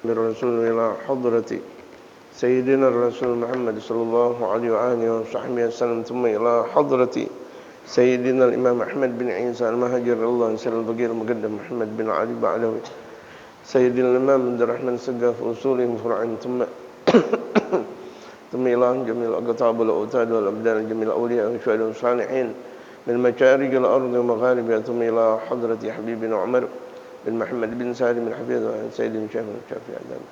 بالرسول إلى حضرة سيدنا الرسول محمد صلى الله عليه وآله وصحبه وسلم، ثم إلى حضرة سيدنا الإمام أحمد بن عيسى المهاجر الله سلم الفقير المقدم محمد بن علي بعلوي سيدنا الإمام عبد الرحمن السقاف أصولهم فرعين، ثم إلى جميع الأقطاب والأوتاد والأبدان جميع الأولياء والشهداء والصالحين من مشارق الأرض ومغاربها، ثم إلى حضرة حبيبنا عمر بن محمد بن سالم الحفيظ سيدنا الشيخ الشافعي عدم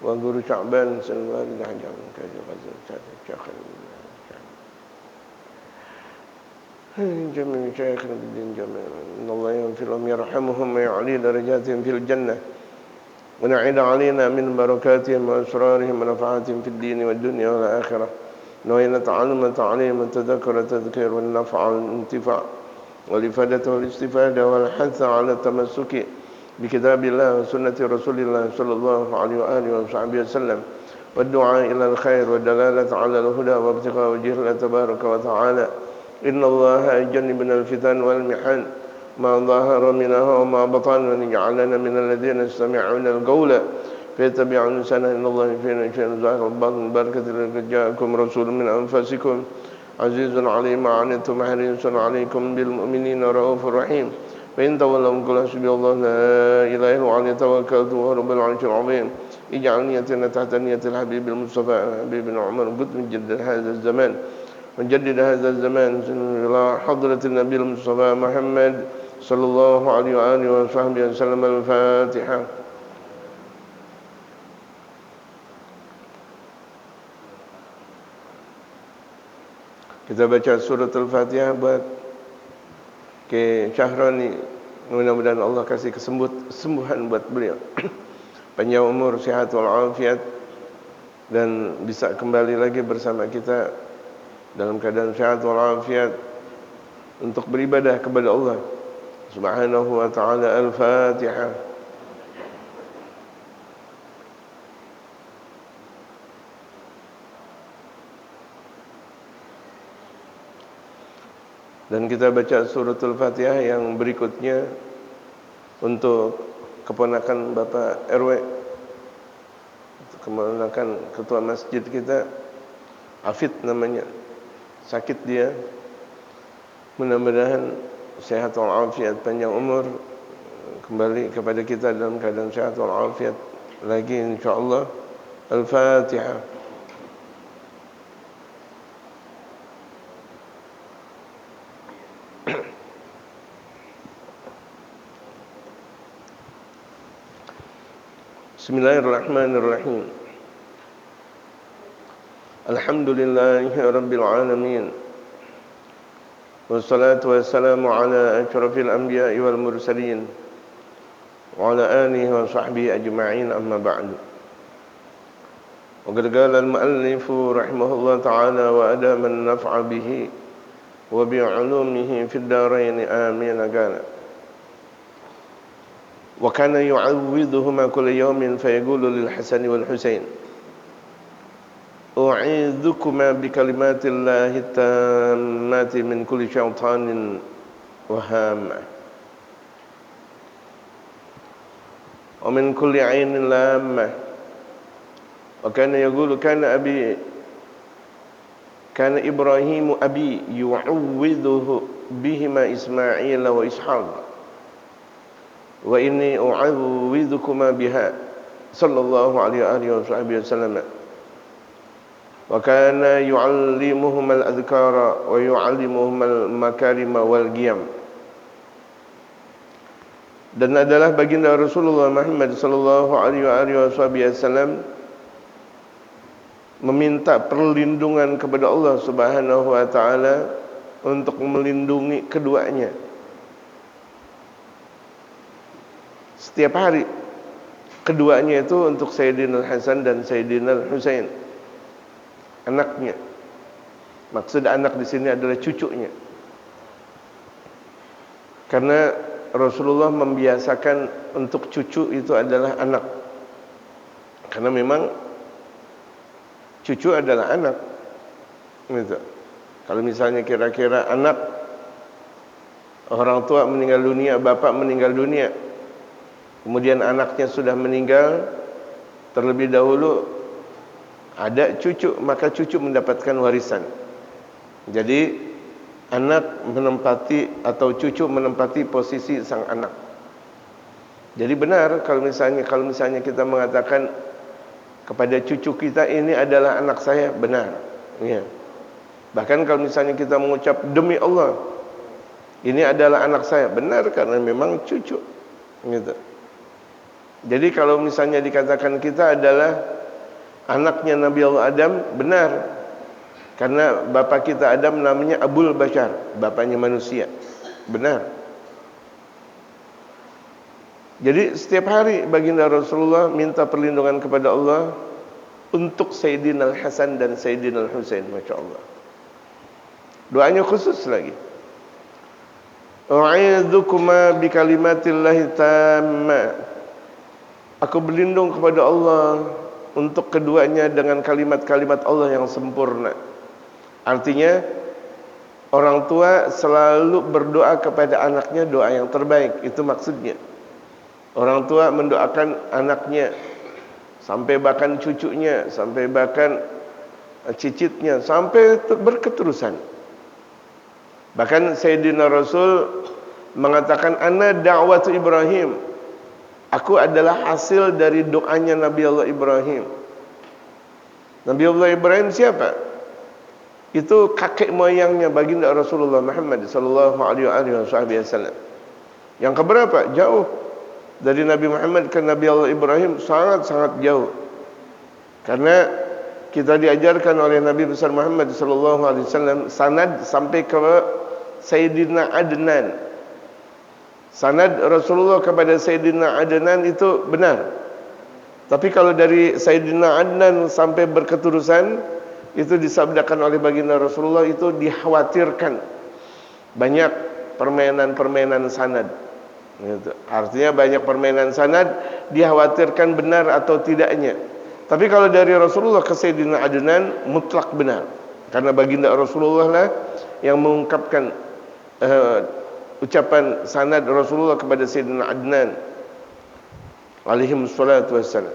وغور شعبان سلم والد حجام كاجي غزل الشيخ جميع شيخنا بالدين جميع إن الله يغفر لهم يرحمهم ويعلي درجاتهم في الجنة ونعيد علينا من بركاتهم وأسرارهم ونفعاتهم في الدين والدنيا والآخرة، نوينا تعلم تعليم وتذكر تذكير والنفع والانتفاع والإفادة والاستفادة والحث على التمسك بكتاب الله وسنة رسول الله صلى الله عليه وآله وصحبه وسلم والدعاء إلى الخير والدلالة على الهدى وابتغاء وجه الله تبارك وتعالى. إن الله يجنبنا الفتن والمحن ما ظهر منها وما بطن، ونجعلنا من الذين يستمعون القول فيتبعون أحسنه. إن الله يفعل شيئا ظاهر الباطن بركة لقد جاءكم رسول من أنفسكم عزيز عليه ما عنتم حريص عليكم بالمؤمنين رؤوف رحيم. فإن تولوا قل حسبي الله لا إله إلا هو عليه توكلت وهو رب العرش العظيم. اجعل نيتنا تحت نية الحبيب المصطفى حبيبنا عمر قد من جد هذا الزمان ونجدد هذا الزمان إلى حضرة النبي المصطفى محمد صلى الله عليه وآله وصحبه وسلم. الفاتحة. Kita baca surat Al-Fatihah buat ke Syahrani, mudah-mudahan Allah kasih kesembuhan buat beliau, panjang umur, sehat walafiat, dan bisa kembali lagi bersama kita dalam keadaan sehat walafiat untuk beribadah kepada Allah Subhanahu wa ta'ala. Al-Fatihah. Dan kita baca suratul Fatihah yang berikutnya untuk keponakan Bapak RW, keponakan ketua masjid kita, Afid namanya, sakit dia, mudah-mudahan sehat walafiat, panjang umur, kembali kepada kita dalam keadaan sehat walafiat lagi insyaallah. Al-Fatihah. Bismillahirrahmanirrahim. Alhamdulillahi rabbil alamin. Wassalatu wassalamu ala asyrafil anbiya'i wal mursalin wa ala alihi wa sahbihi ajma'in, amma ba'du. Wa qad qala al-mu'allifu rahimahullah ta'ala wa adama an-naf'a bihi wa bi'ulumihi fid darain amin. Qala وكان يعوذهما كل يوم فيقول للحسن والحسين أعيذكما بكلمات الله التامات من كل شيطان وهامة ومن كل عين لامة. وكان يقول كان إبراهيم أبي يعوذه بهما إسماعيل وإسحاق wa inni u'awwidhukuma biha sallallahu alaihi wasallam. Wa kana yu'allimuhum al-adhkara wa yu'allimuhum al-makarima wal qiyam. Dan adalah baginda Rasulullah Muhammad sallallahu alaihi wasallam meminta perlindungan kepada Allah Subhanahu wa taala untuk melindungi keduanya setiap hari. Keduanya itu untuk Sayyidina Hasan dan Sayyidina Husain, anaknya. Maksud anak di sini adalah cucunya. Karena Rasulullah membiasakan untuk cucu itu adalah anak. Karena memang cucu adalah anak. Gitu. Kalau misalnya kira-kira anak, orang tua meninggal dunia, bapak meninggal dunia, kemudian anaknya sudah meninggal, Terlebih dahulu ada cucu, maka cucu mendapatkan warisan. Jadi anak menempati atau cucu menempati posisi sang anak. Jadi benar kalau misalnya kita mengatakan kepada cucu kita, ini adalah anak saya, benar. Ya. Bahkan kalau misalnya kita mengucap demi Allah, ini adalah anak saya, benar karena memang cucu. Gitu. Jadi kalau misalnya dikatakan kita adalah anaknya Nabi Allah Adam, benar. Karena bapa kita Adam namanya Abul Bashar, bapaknya manusia. Benar. Jadi setiap hari baginda Rasulullah minta perlindungan kepada Allah untuk Sayyidina Al-Hasan dan Sayyidina Al-Husain, Masya Allah. Doanya khusus lagi. A'udzukuma bikalimatillahi tamma. Aku berlindung kepada Allah untuk keduanya dengan kalimat-kalimat Allah yang sempurna. Artinya orang tua selalu berdoa kepada anaknya doa yang terbaik. Itu maksudnya. Orang tua mendoakan anaknya, sampai bahkan cucunya, sampai bahkan cicitnya, sampai berketerusan. Bahkan Sayyidina Rasul mengatakan, ana da'watu Ibrahim. Aku adalah hasil dari doanya Nabi Allah Ibrahim. Nabi Allah Ibrahim siapa? Itu kakek moyangnya baginda Rasulullah Muhammad sallallahu alaihi wasallam. Yang keberapa? Jauh. Dari Nabi Muhammad ke Nabi Allah Ibrahim sangat-sangat jauh. Karena kita diajarkan oleh Nabi besar Muhammad sallallahu alaihi wasallam sanad sampai ke Sayyidina Adnan. Sanad Rasulullah kepada Sayyidina Adnan itu benar. Tapi kalau dari Sayyidina Adnan sampai berketerusan, itu disabdakan oleh baginda Rasulullah, itu dikhawatirkan banyak permainan-permainan sanad. Gitu. Artinya banyak permainan sanad, dikhawatirkan benar atau tidaknya. Tapi kalau dari Rasulullah ke Sayyidina Adnan, mutlak benar. Karena baginda Rasulullah lah yang mengungkapkan ucapan sanad Rasulullah kepada Sayyidina Adnan alaihi wassalatu wassalam.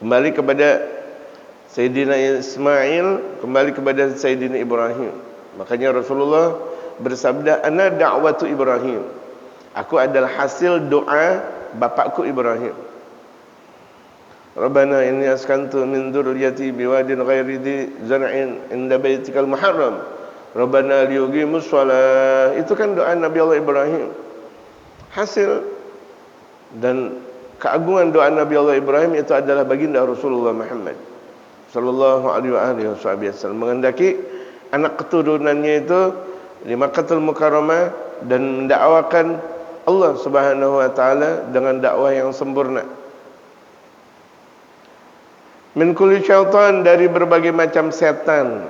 Kembali kepada Sayyidina Ismail, kembali kepada Sayyidina Ibrahim. Makanya Rasulullah bersabda, ana da'watu Ibrahim. Aku adalah hasil doa bapakku Ibrahim. Rabbana inni askantu min dzurriyyati biwadin ghairi dzi zar'in inda baitikal muharram. Rabbana liyuqimus shalah. Itu kan doa Nabi Allah Ibrahim. Hasil dan keagungan doa Nabi Allah Ibrahim itu adalah baginda Rasulullah Muhammad sallallahu alaihi wasallam menghendaki anak keturunannya itu di Makkahul Mukarramah dan mendakwakan Allah Subhanahu wa taala dengan dakwah yang sempurna. Min kulli syaitan, dari berbagai macam setan.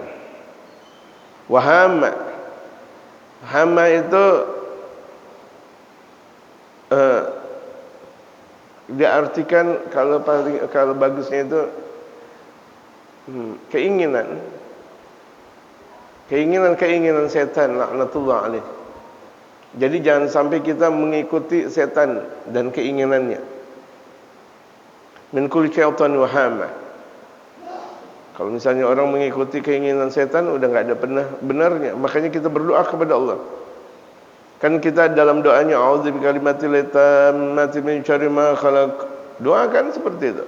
Wahama. Hama itu diartikan kalau bagusnya itu keinginan. Keinginan setan, laknatullah alaih. Jadi jangan sampai kita mengikuti setan dan keinginannya. Min kulli syaitan wa hama. Kalau misalnya orang mengikuti keinginan setan, udah enggak ada benarnya. Makanya kita berdoa kepada Allah. Kan kita dalam doanya, a'udzu bikalimatil tammati min syarri ma khalaq. Doakan seperti itu.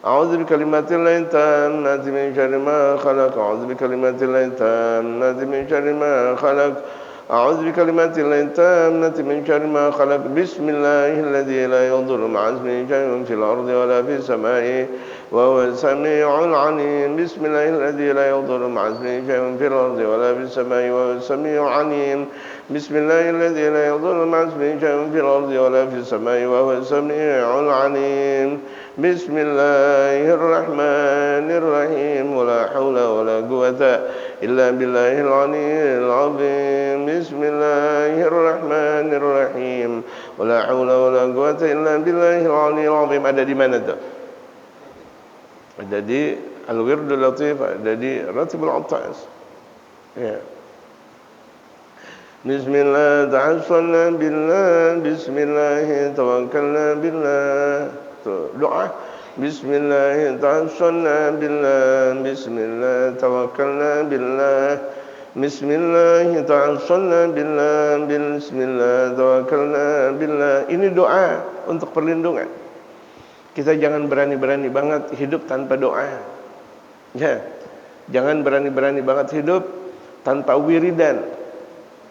A'udzu bikalimatillahi tammati min syarri ma khalaq. A'udzu bikalimatillahi tammati min syarri ma khalaq. A'udzu bikalimatillahi tammati min syarri ma khalaq. Bismillahilladzi la yadurru ma'a ismihi syai'un fil ardi wa la fis samai wa huwas samii'ul 'aliim. Bismillahilladzi la yadurru ma'a ismihi syai'un fil ardi wa la fis samai wa huwas samii'ul 'aliim. Bismillahilladzi la yadurru ma'a ismihi syai'un fil ardi wa la fis samai wa huwas samii'ul 'aliim. Bismillahirrahmanirrahim. Wala haula wala quwata illa billahil aliyyil azim. Bismillahirrahmanirrahim. Wala haula wala quwata illa billahil aliyyil azim. Ada di mana tu? Ada di Al-Wirdul Latif, ada di Ratibul Attas. Ya. Bismillah, ta'awwalna billah, bismillah, tawakkalna billah. Tuh, doa. Bismillah tawassalna billah, bismillah tawakkalna billah, bismillah tawassalna billah, bismillah tawakkalna billah. Ini doa untuk perlindungan. Kita jangan berani-berani banget hidup tanpa doa. Ya. Jangan berani-berani banget hidup tanpa wiridan.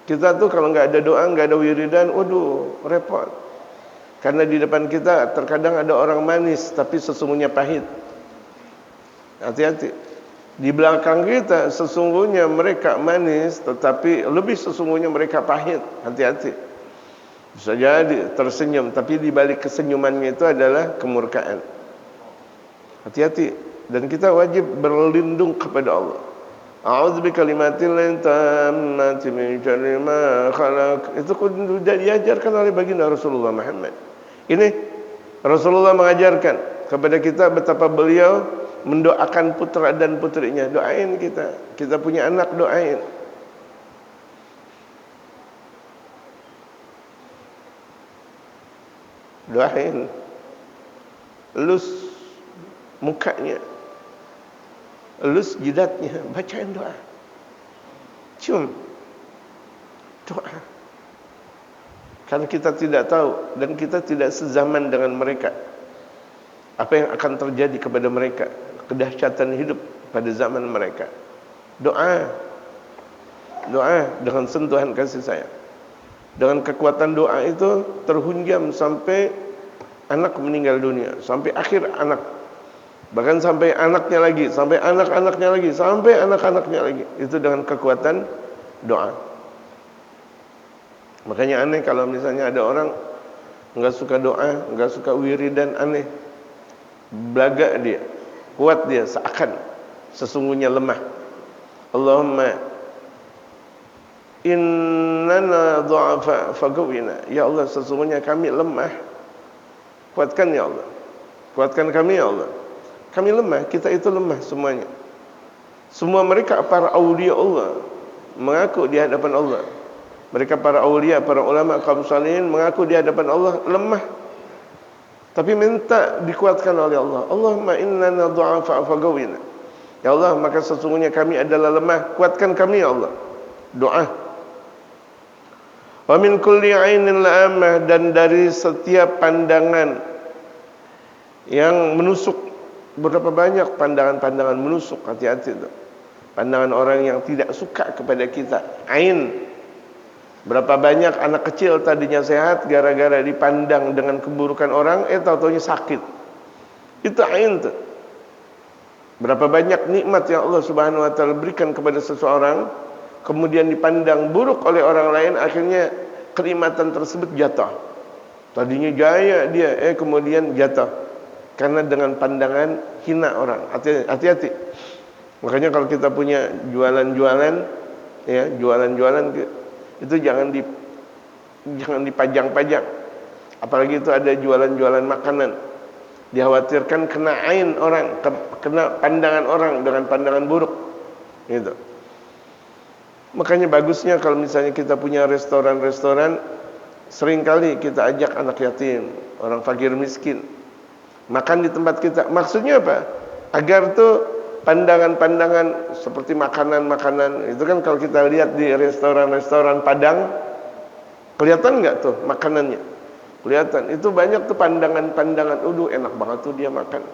Kita tuh kalau nggak ada doa, nggak ada wiridan, waduh, repot. Karena di depan kita terkadang ada orang manis tapi sesungguhnya pahit. Hati-hati. Di belakang kita sesungguhnya mereka manis tetapi lebih sesungguhnya mereka pahit. Hati-hati. Bisa jadi tersenyum tapi di balik kesenyumannya itu adalah kemurkaan. Hati-hati. Dan kita wajib berlindung kepada Allah. A'udzu bikalimatil tammati min syarri ma khalaq. Itu sudah diajarkan oleh baginda Rasulullah Muhammad. Ini Rasulullah mengajarkan kepada kita betapa beliau mendoakan putra dan putrinya. Doain kita. Kita punya anak, doain. Doain. Elus mukanya. Elus jidatnya. Bacain doa. Cium. Doa. Karena kita tidak tahu dan kita tidak sezaman dengan mereka. Apa yang akan terjadi kepada mereka, kedahsyatan hidup pada zaman mereka. Doa. Doa dengan sentuhan kasih sayang. Dengan kekuatan doa itu terhunjam sampai anak meninggal dunia, sampai akhir anak. Bahkan sampai anaknya lagi, sampai anak-anaknya lagi, sampai anak-anaknya lagi. Itu dengan kekuatan doa. Makanya aneh kalau misalnya ada orang enggak suka doa, enggak suka wiridan, aneh. Belaga dia, kuat dia seakan sesungguhnya lemah. Allahumma innana du'afa faqwina. Ya Allah, sesungguhnya kami lemah. Kuatkan ya Allah. Kuatkan kami ya Allah. Kami lemah, kita itu lemah semuanya. Semua mereka para aulia Allah mengaku di hadapan Allah. Mereka para aulia, para ulama, kaum salihin mengaku di hadapan Allah lemah. Tapi minta dikuatkan oleh Allah. Allahumma innana du'afa faqwina. Ya Allah, maka sesungguhnya kami adalah lemah, kuatkan kami ya Allah. Doa. Wa min kulli 'ainin la'amah, dan dari setiap pandangan yang menusuk. Berapa banyak pandangan-pandangan menusuk, hati-hati itu. Pandangan orang yang tidak suka kepada kita. Ain. Berapa banyak anak kecil tadinya sehat gara-gara dipandang dengan keburukan orang, tahu-taunya sakit. Itu ain tuh. Berapa banyak nikmat yang Allah Subhanahu wa taala berikan kepada seseorang, kemudian dipandang buruk oleh orang lain, akhirnya kenikmatan tersebut jatuh. Tadinya jaya dia, kemudian jatuh. Karena dengan pandangan hina orang. Hati-hati. Makanya kalau kita punya jualan-jualan, ya, jualan-jualan itu jangan dipajang-pajang. Apalagi itu ada jualan-jualan makanan. Dikhawatirkan kena ain orang, kena pandangan orang dengan pandangan buruk. Gitu. Makanya bagusnya kalau misalnya kita punya restoran-restoran, seringkali kita ajak anak yatim, orang fakir miskin makan di tempat kita. Maksudnya apa? Agar tuh pandangan-pandangan seperti makanan-makanan itu kan kalau kita lihat di restoran-restoran Padang, kelihatan nggak tuh makanannya? Kelihatan. Itu banyak tuh pandangan-pandangan. Enak banget tuh dia makan.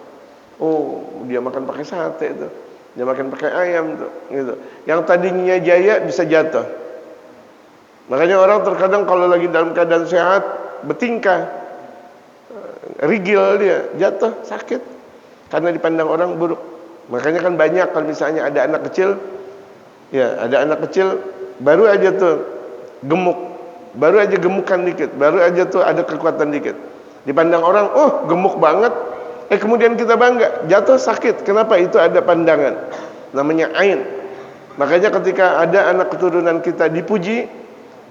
Dia makan pakai sate tuh. Dia makan pakai ayam tuh. Gitu. Yang tadinya jaya bisa jatuh. Makanya orang terkadang kalau lagi dalam keadaan sehat bertingkah. Rigil dia, jatuh, sakit karena dipandang orang buruk. Makanya kan banyak kalau misalnya ada anak kecil, ya ada anak kecil baru aja tuh gemuk, baru aja gemukan dikit, baru aja tuh ada kekuatan dikit, dipandang orang, gemuk banget, kemudian kita bangga, jatuh sakit. Kenapa? Itu ada pandangan, namanya ain. Makanya ketika ada anak keturunan kita dipuji,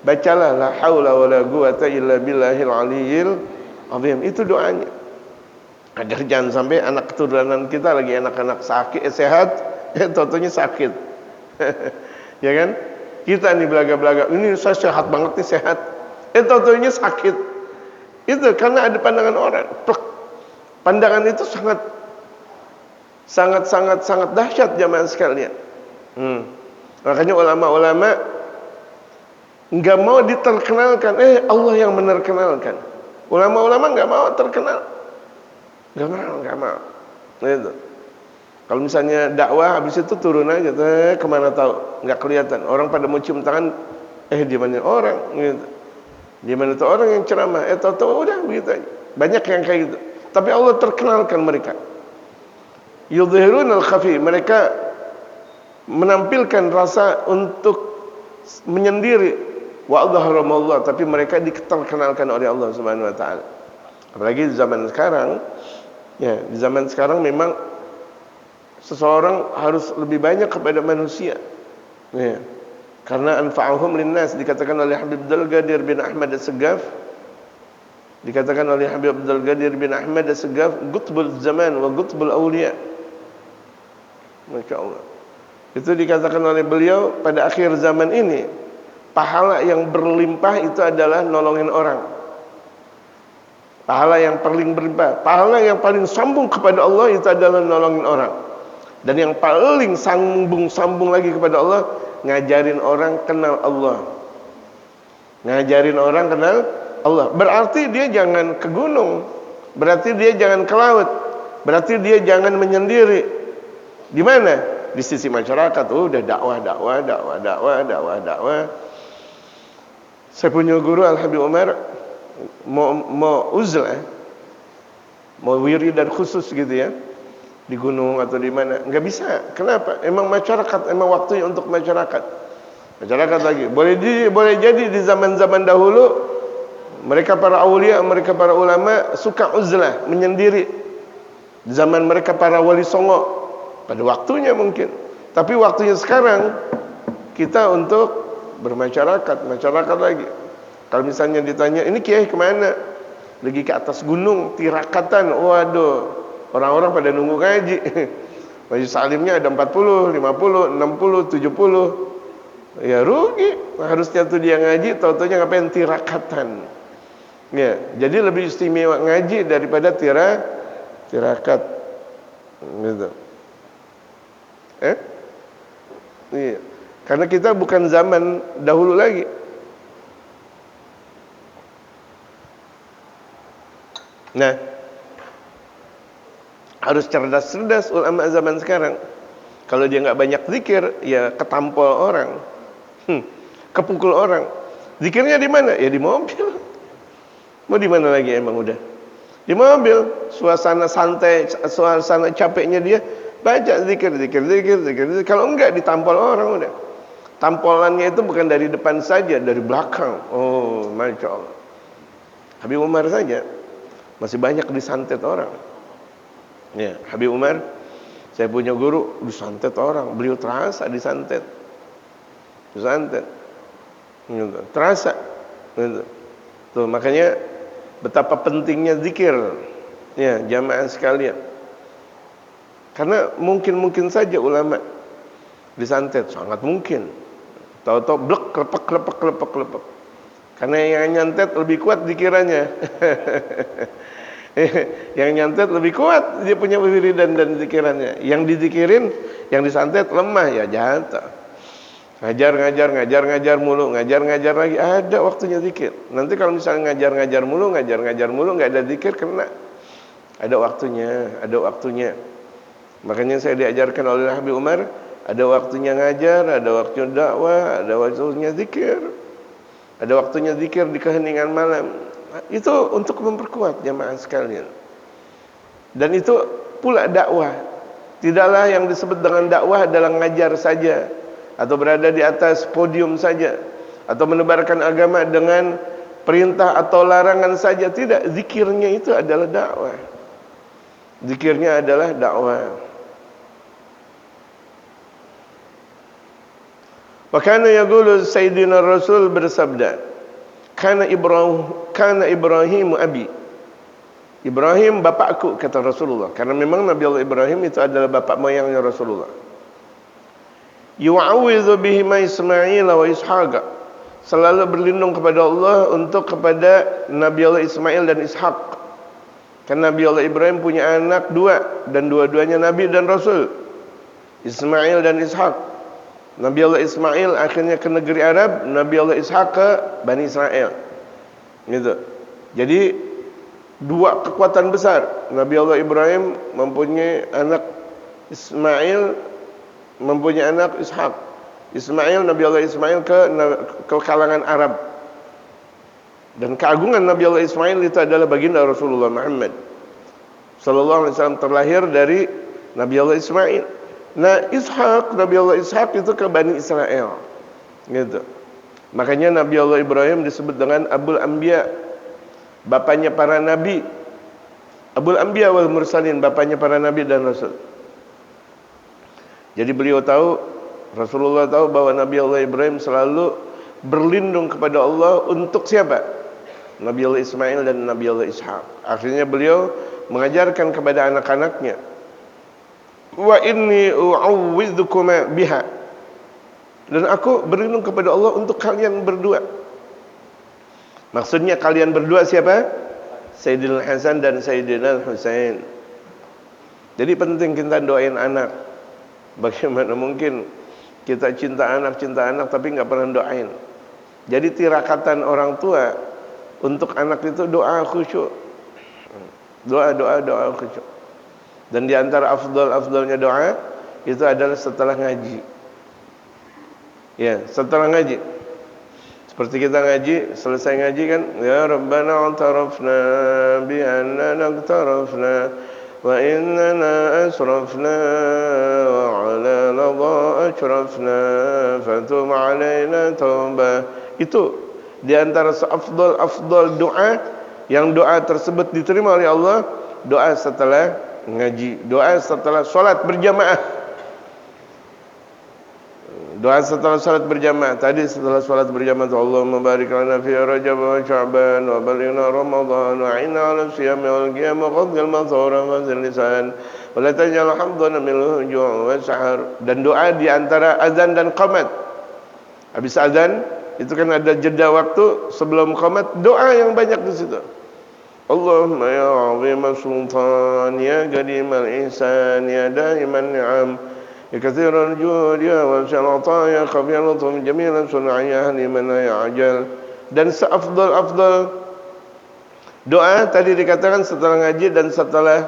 bacalah la haula wala quwata illa billahil aliyyil azim. Itu doanya. Agar jangan sampai anak keturunan kita lagi anak-anak sakit, sehat, tentunya sakit. Ya kan? Kita nih belaga-belaga, ini saya sehat banget nih, sehat. Tentunya sakit. Itu karena ada pandangan orang. Plek. Pandangan itu sangat dahsyat jamaah sekalian. Makanya ulama-ulama nggak mau diterkenalkan, Allah yang menerkenalkan. Ulama-ulama nggak mau terkenal, nggak mau. Gitu. Kalau misalnya dakwah habis itu turun aja, kemana tahu, nggak kelihatan. Orang pada mau cium tangan, di mana orang, gitu. Di mana tuh orang yang ceramah, tahu udah begitu aja. Banyak yang kayak gitu. Tapi Allah terkenalkan mereka. Yudhirun al-khafi, mereka menampilkan rasa untuk menyendiri. Wa adharamullah, tapi mereka diterkenalkan oleh Allah Subhanahu wa taala. Apalagi di zaman sekarang, ya, di zaman sekarang memang seseorang harus lebih banyak kepada manusia. Ya. Karena anfa'uhum linnas, dikatakan oleh Habib Abdul Qadir bin Ahmad As-Segaf. Dikatakan oleh Habib Abdul Qadir bin Ahmad As-Segaf, qutbul zaman wa qutbul awliya. Masya Allah. Itu dikatakan oleh beliau, pada akhir zaman ini pahala yang berlimpah itu adalah nolongin orang. Pahala yang paling berlimpah, pahala yang paling sambung kepada Allah itu adalah nolongin orang. Dan yang paling sambung lagi kepada Allah, ngajarin orang kenal Allah. Ngajarin orang kenal Allah. Berarti dia jangan ke gunung, berarti dia jangan ke laut, berarti dia jangan menyendiri. Di mana? Di sisi masyarakat. Udah dakwah. Saya punya guru Al-Habib Umar mau uzlah, mau wiridan khusus gitu ya, di gunung atau di mana, nggak bisa. Kenapa? Emang masyarakat, emang waktunya untuk masyarakat lagi. Boleh jadi di zaman-zaman dahulu mereka para aulia, mereka para ulama suka uzlah, menyendiri. Di zaman mereka para wali songo, pada waktunya mungkin. Tapi waktunya sekarang kita untuk masyarakat lagi. Kalau misalnya ditanya, ini kiai kemana? Lagi ke atas gunung, tirakatan. Waduh, orang-orang pada nunggu ngaji. Majelis salimnya ada 40, 50, 60, 70. Ya rugi. Harusnya tuh dia ngaji, tau-taunya ngapain tirakatan. Ya, jadi lebih istimewa ngaji daripada tirakat. Gitu. Iya. Karena kita bukan zaman dahulu lagi. Nah, harus cerdas ulama zaman sekarang. Kalau dia nggak banyak zikir, ya ketampol orang, kepukul orang. Zikirnya di mana? Ya di mobil. Mau di mana lagi emang udah? Di mobil, suasana santai, suasana capeknya dia baca zikir. Kalau enggak ditampol orang udah. Tampolannya itu bukan dari depan saja, dari belakang. Oh, masya Allah. Habib Umar saja masih banyak disantet orang. Ya, Habib Umar, saya punya guru, disantet orang. Beliau terasa disantet. Gitu. Terasa. Gitu. Tuh, makanya betapa pentingnya zikir. Ya, jamaah sekalian. Karena mungkin saja ulama disantet, sangat mungkin. Tahu-tahu blek, klepek. Karena yang nyantet lebih kuat zikirannya. Yang nyantet lebih kuat, dia punya wiridan dan zikirannya. Yang dizikirin, yang disantet lemah, ya jatuh. Ngajar mulu, ngajar lagi, ada waktunya zikir. Nanti kalau misalnya ngajar mulu, nggak ada zikir, kena. Ada waktunya. Makanya saya diajarkan oleh Habib Umar, ada waktunya ngajar, ada waktunya dakwah, ada waktunya zikir. Ada waktunya zikir di keheningan malam. Itu untuk memperkuat jamaah sekalian. Dan itu pula dakwah. Tidaklah yang disebut dengan dakwah adalah ngajar saja, atau berada di atas podium saja, atau menebarkan agama dengan perintah atau larangan saja. Tidak, zikirnya itu adalah dakwah. Zikirnya adalah dakwah. Wa kana yaqulu Sayyidina Rasul bersabda, Kana Ibrahim abi. Ibrahim bapakku, kata Rasulullah. Karena memang Nabi Allah Ibrahim itu adalah bapak moyangnya Rasulullah. Yu'awwidhu bihima Ismail wa Ishaq. Selalu berlindung kepada Allah kepada Nabi Allah Ismail dan Ishaq. Kan Nabi Allah Ibrahim punya anak dua, dan dua-duanya Nabi dan Rasul, Ismail dan Ishak. Nabi Allah Ismail akhirnya ke negeri Arab, Nabi Allah Ishak ke Bani Israel. Gitu. Jadi dua kekuatan besar. Nabi Allah Ibrahim mempunyai anak Ismail, mempunyai anak Ishak. Ismail, Nabi Allah Ismail ke kalangan Arab. Dan keagungan Nabi Allah Ismail itu adalah baginda Rasulullah Muhammad sallallahu alaihi wasallam, terlahir dari Nabi Allah Ismail. Nah, Ishak, Nabi Allah Ishak itu ke Bani Israel. Gitu. Makanya Nabi Allah Ibrahim disebut dengan Abul Anbiya, bapaknya para nabi. Abul Anbiya wal Mursalin, bapaknya para nabi dan rasul. Jadi beliau tahu, Rasulullah tahu bahwa Nabi Allah Ibrahim selalu berlindung kepada Allah untuk siapa? Nabi Allah Ismail dan Nabi Allah Ishak. Akhirnya beliau mengajarkan kepada anak-anaknya, wa inni u'awwidhukuma biha, dan aku berlindung kepada Allah untuk kalian berdua. Maksudnya kalian berdua siapa? Sayyidina Hasan dan Sayyidina Husain. Jadi penting kita doain anak. Bagaimana mungkin kita cinta anak tapi nggak pernah doain. Jadi tirakatan orang tua untuk anak itu doa khusyuk. Doa khusyuk. Dan di antara afdalnya doa itu adalah setelah ngaji. Ya, setelah ngaji. Seperti kita ngaji, selesai ngaji kan, ya Rabbana a'tarafna bi annana aqtarafna wa innana asrafna wa ala ladha ashrafna fatub alaina tauba. Itu di antara seafdal doa, yang doa tersebut diterima oleh Allah, doa setelah ngaji, doa setelah salat berjamaah. Doa setelah salat berjamaah. Tadi setelah salat berjamaah, Allahumma barik lana fi Rajab wa Sya'ban wa balighna Ramadan wa inna 'ala siyam wal qiyam wa qadil mazhura wa lisan wa la taj'al hamdana min al-ju' wa sahar. Dan doa di antara azan dan qamat. Habis azan itu kan ada jeda waktu sebelum qamat, doa yang banyak di situ. Allahumma ya 'azim sultan ya qadim al-ihsan ya daiman ni'am ya katsiran jud ya wasi'al ataya khabiratun jamilan sun'aya liman ya ajal. Dan seafdal doa tadi dikatakan setelah ngaji dan setelah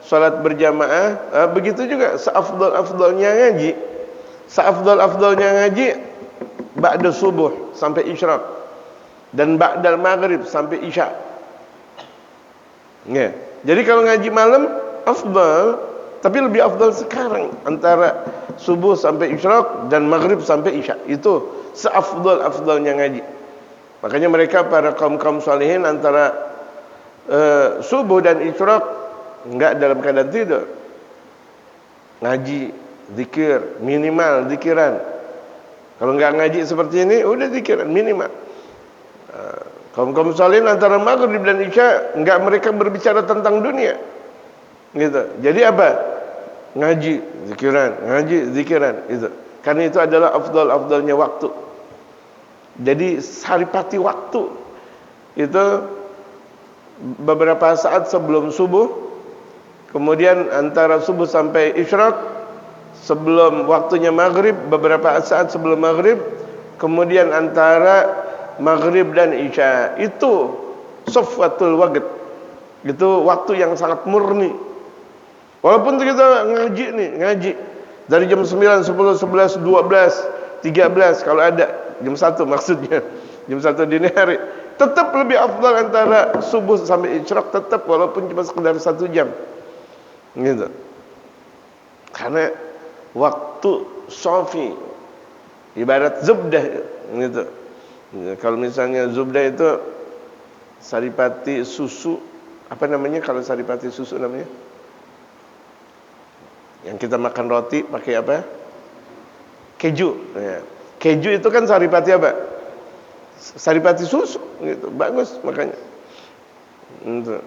salat berjamaah. Begitu juga seafdalnya ngaji. Seafdalnya ngaji ba'da subuh sampai isyraq, dan ba'dal maghrib sampai isya. Ya. Jadi kalau ngaji malam afdal, tapi lebih afdal sekarang antara subuh sampai isyraq dan maghrib sampai isya. Itu seafdalnya ngaji. Makanya mereka para kaum salihin antara subuh dan isyraq enggak dalam keadaan tidur. Ngaji, zikir, minimal zikiran. Kalau enggak ngaji seperti ini, udah zikiran minimal. Kaum salihin antara maghrib dan isya enggak mereka berbicara tentang dunia. Gitu. Jadi apa? Ngaji, zikiran, itu. Karena itu adalah afdalnya waktu. Jadi saripati waktu itu beberapa saat sebelum subuh, kemudian antara subuh sampai isyraq, sebelum waktunya maghrib beberapa saat sebelum maghrib, kemudian antara maghrib dan isya. Itu safwatul waqt. Itu waktu yang sangat murni. Walaupun kita ngaji dari jam 9, 10, 11, 12, 13 kalau ada, jam 1 maksudnya, jam 1 dini hari, tetap lebih afdal antara subuh sampai isyraq, tetap walaupun cuma sekedar 1 jam. Gitu. Karena waktu sofi ibarat zubdah gitu. Kalau misalnya zubdah itu saripati susu, apa namanya kalau saripati susu namanya? Yang kita makan roti pakai apa? Keju. Ya. Keju itu kan saripati apa? Saripati susu gitu. Bagus makanya. Gitu.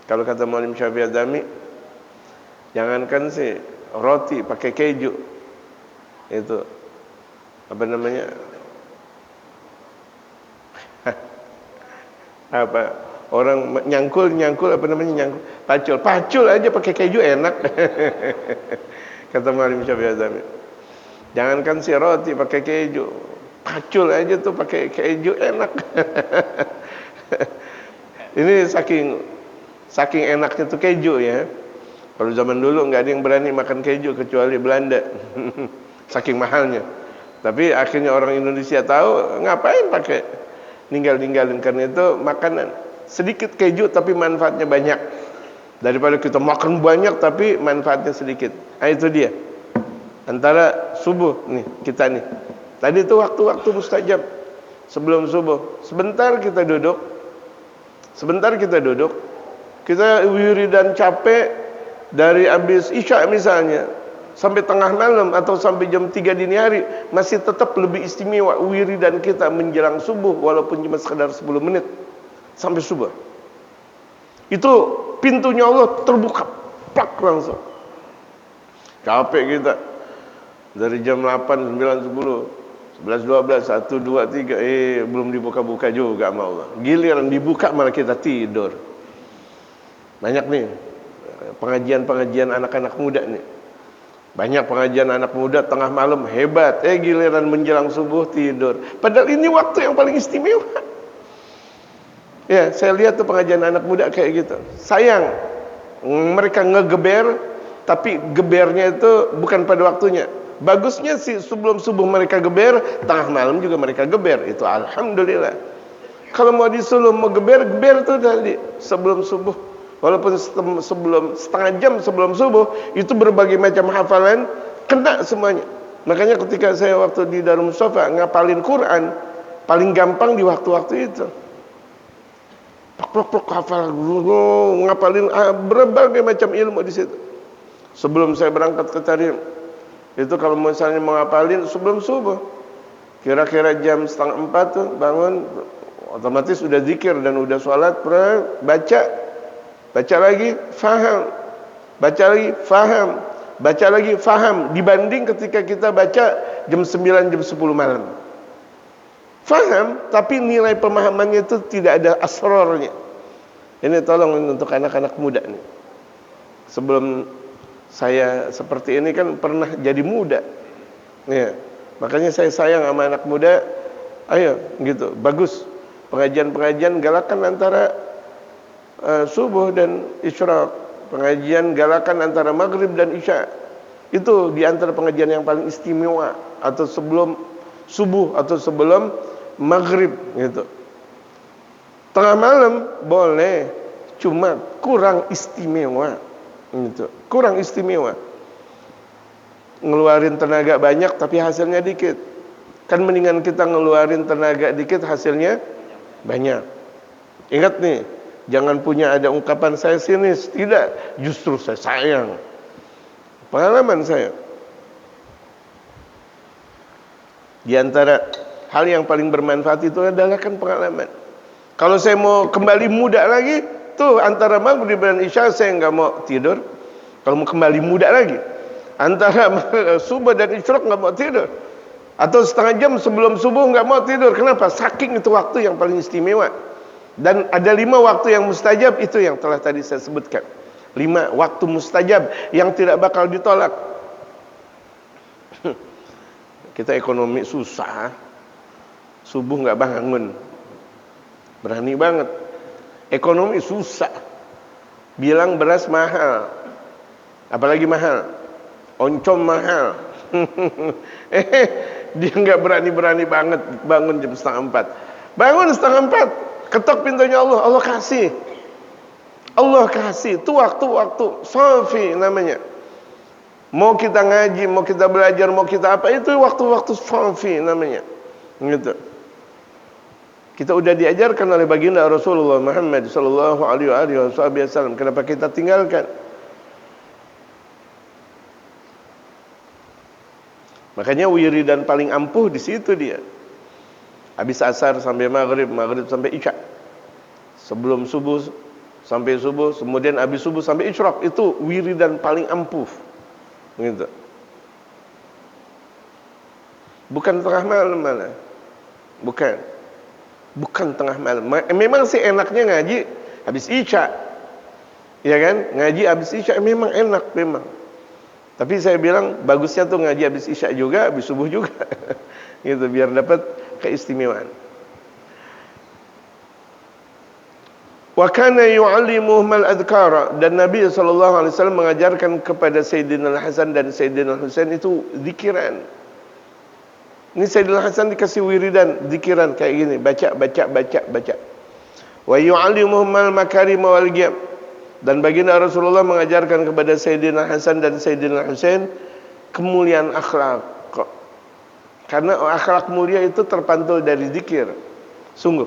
Kalau kata Muallim Syafi'i Adzami, jangankan sih roti pakai keju. Itu apa namanya? Apa? Orang nyangkul apa namanya, pacul aja pakai keju enak. Kata Muallim Syafi'i Azami. Jangankan si roti pakai keju, pacul aja tuh pakai keju enak. Ini saking enaknya tuh keju ya. Kalau zaman dulu nggak ada yang berani makan keju kecuali Belanda. Saking mahalnya. Tapi akhirnya orang Indonesia tahu, ngapain pakai ninggalin, karena itu makanan sedikit keju tapi manfaatnya banyak daripada kita makan banyak tapi manfaatnya sedikit. Nah, itu dia antara subuh nih, kita nih tadi itu waktu-waktu mustajab sebelum subuh, sebentar kita duduk, kita wiridan capek dari habis isya misalnya sampai tengah malam atau sampai jam 3 dini hari, masih tetap lebih istimewa wiridan kita menjelang subuh walaupun cuma sekedar 10 menit sampai subuh. Itu pintunya Allah terbuka plak langsung. Capek kita dari jam 8, 9, 10, 11, 12, 1, 2, 3 belum dibuka-buka juga sama Allah. Giliran dibuka malah kita tidur. Banyak nih pengajian anak-anak muda nih. Banyak pengajian anak muda tengah malam hebat, giliran menjelang subuh tidur. Padahal ini waktu yang paling istimewa. Ya, saya lihat tuh pengajian anak muda kayak gitu. Sayang, mereka ngegeber, tapi gebernya itu bukan pada waktunya. Bagusnya sih sebelum subuh mereka geber, tengah malam juga mereka geber. Itu alhamdulillah. Kalau mau disuruh mau geber tuh tadi sebelum subuh. Walaupun setengah jam sebelum subuh, itu berbagai macam hafalan kena semuanya. Makanya ketika saya waktu di Darul Mustafa ngapalin Quran, paling gampang di waktu-waktu itu. Plok hafal, ngapalin berbagai macam ilmu di situ. Sebelum saya berangkat ke Tarim, itu kalau misalnya mau ngapalin sebelum subuh, kira-kira jam 3:30 tuh bangun, otomatis udah zikir dan udah sholat, baca lagi, faham. Baca lagi, faham. Baca lagi, faham. Dibanding ketika kita baca jam 9, jam 10 malam. Faham, tapi nilai pemahamannya itu tidak ada asrornya. Ini tolong untuk anak-anak muda nih. Sebelum saya seperti ini kan pernah jadi muda. Ya, makanya saya sayang sama anak muda. Ayo, gitu. Bagus. Pengajian-pengajian galakan antara subuh dan isyraq, pengajian galakan antara maghrib dan isya. Itu di antara pengajian yang paling istimewa, atau sebelum subuh atau sebelum maghrib gitu. Tengah malam boleh, cuma kurang istimewa gitu. Kurang istimewa. Ngeluarin tenaga banyak tapi hasilnya dikit. Kan mendingan kita ngeluarin tenaga dikit hasilnya banyak. Ingat nih, jangan punya ada ungkapan saya sinis. Tidak, justru saya sayang. Pengalaman saya. Di antara hal yang paling bermanfaat itu adalah kan pengalaman. Kalau saya mau kembali muda lagi, tuh antara maghrib dan isya saya nggak mau tidur. Kalau mau kembali muda lagi, antara subuh dan isyraq nggak mau tidur. Atau setengah jam sebelum subuh nggak mau tidur. Kenapa? Saking itu waktu yang paling istimewa. Dan ada 5 waktu yang mustajab, itu yang telah tadi saya sebutkan. 5 waktu mustajab yang tidak bakal ditolak. Kita ekonomi susah, subuh nggak bangun, berani banget. Ekonomi susah, bilang beras mahal, apalagi mahal, oncom mahal. Dia nggak berani banget bangun jam 3:30. Bangun 3:30, ketok pintunya Allah, Allah kasih. Itu waktu-waktu safi namanya. Mau kita ngaji, mau kita belajar, mau kita apa, itu waktu-waktu safi namanya. Gitu. Kita udah diajarkan oleh baginda Rasulullah Muhammad sallallahu alaihi wasallam. Kenapa kita tinggalkan? Makanya wiridan paling ampuh di situ dia. Habis asar sampai maghrib, maghrib sampai isya. Sebelum subuh sampai subuh, kemudian habis subuh sampai isyraq, itu wiridan paling ampuh. Gitu. Bukan tengah malam malah. Bukan tengah malam. Memang sih enaknya ngaji habis isya. Ya kan? Ngaji habis isya memang enak memang. Tapi saya bilang bagusnya tuh ngaji habis isya juga, habis subuh juga. Gitu biar dapat keistimewaan. Wa kana yu'allimuhum al-adhkara, dan Nabi sallallahu alaihi wasallam mengajarkan kepada Sayyidina Al-Hasan dan Sayyidina Al-Husain itu zikiran. Ini Sayyidina Al-Hasan dikasih wiridan, zikiran kayak gini, baca. Wa yu'allimuhum al-makarim wal qiyam, dan baginda Rasulullah mengajarkan kepada Sayyidina Hasan dan Sayyidina Husain kemuliaan akhlak. Karena akhlak mulia itu terpantul dari zikir. Sungguh,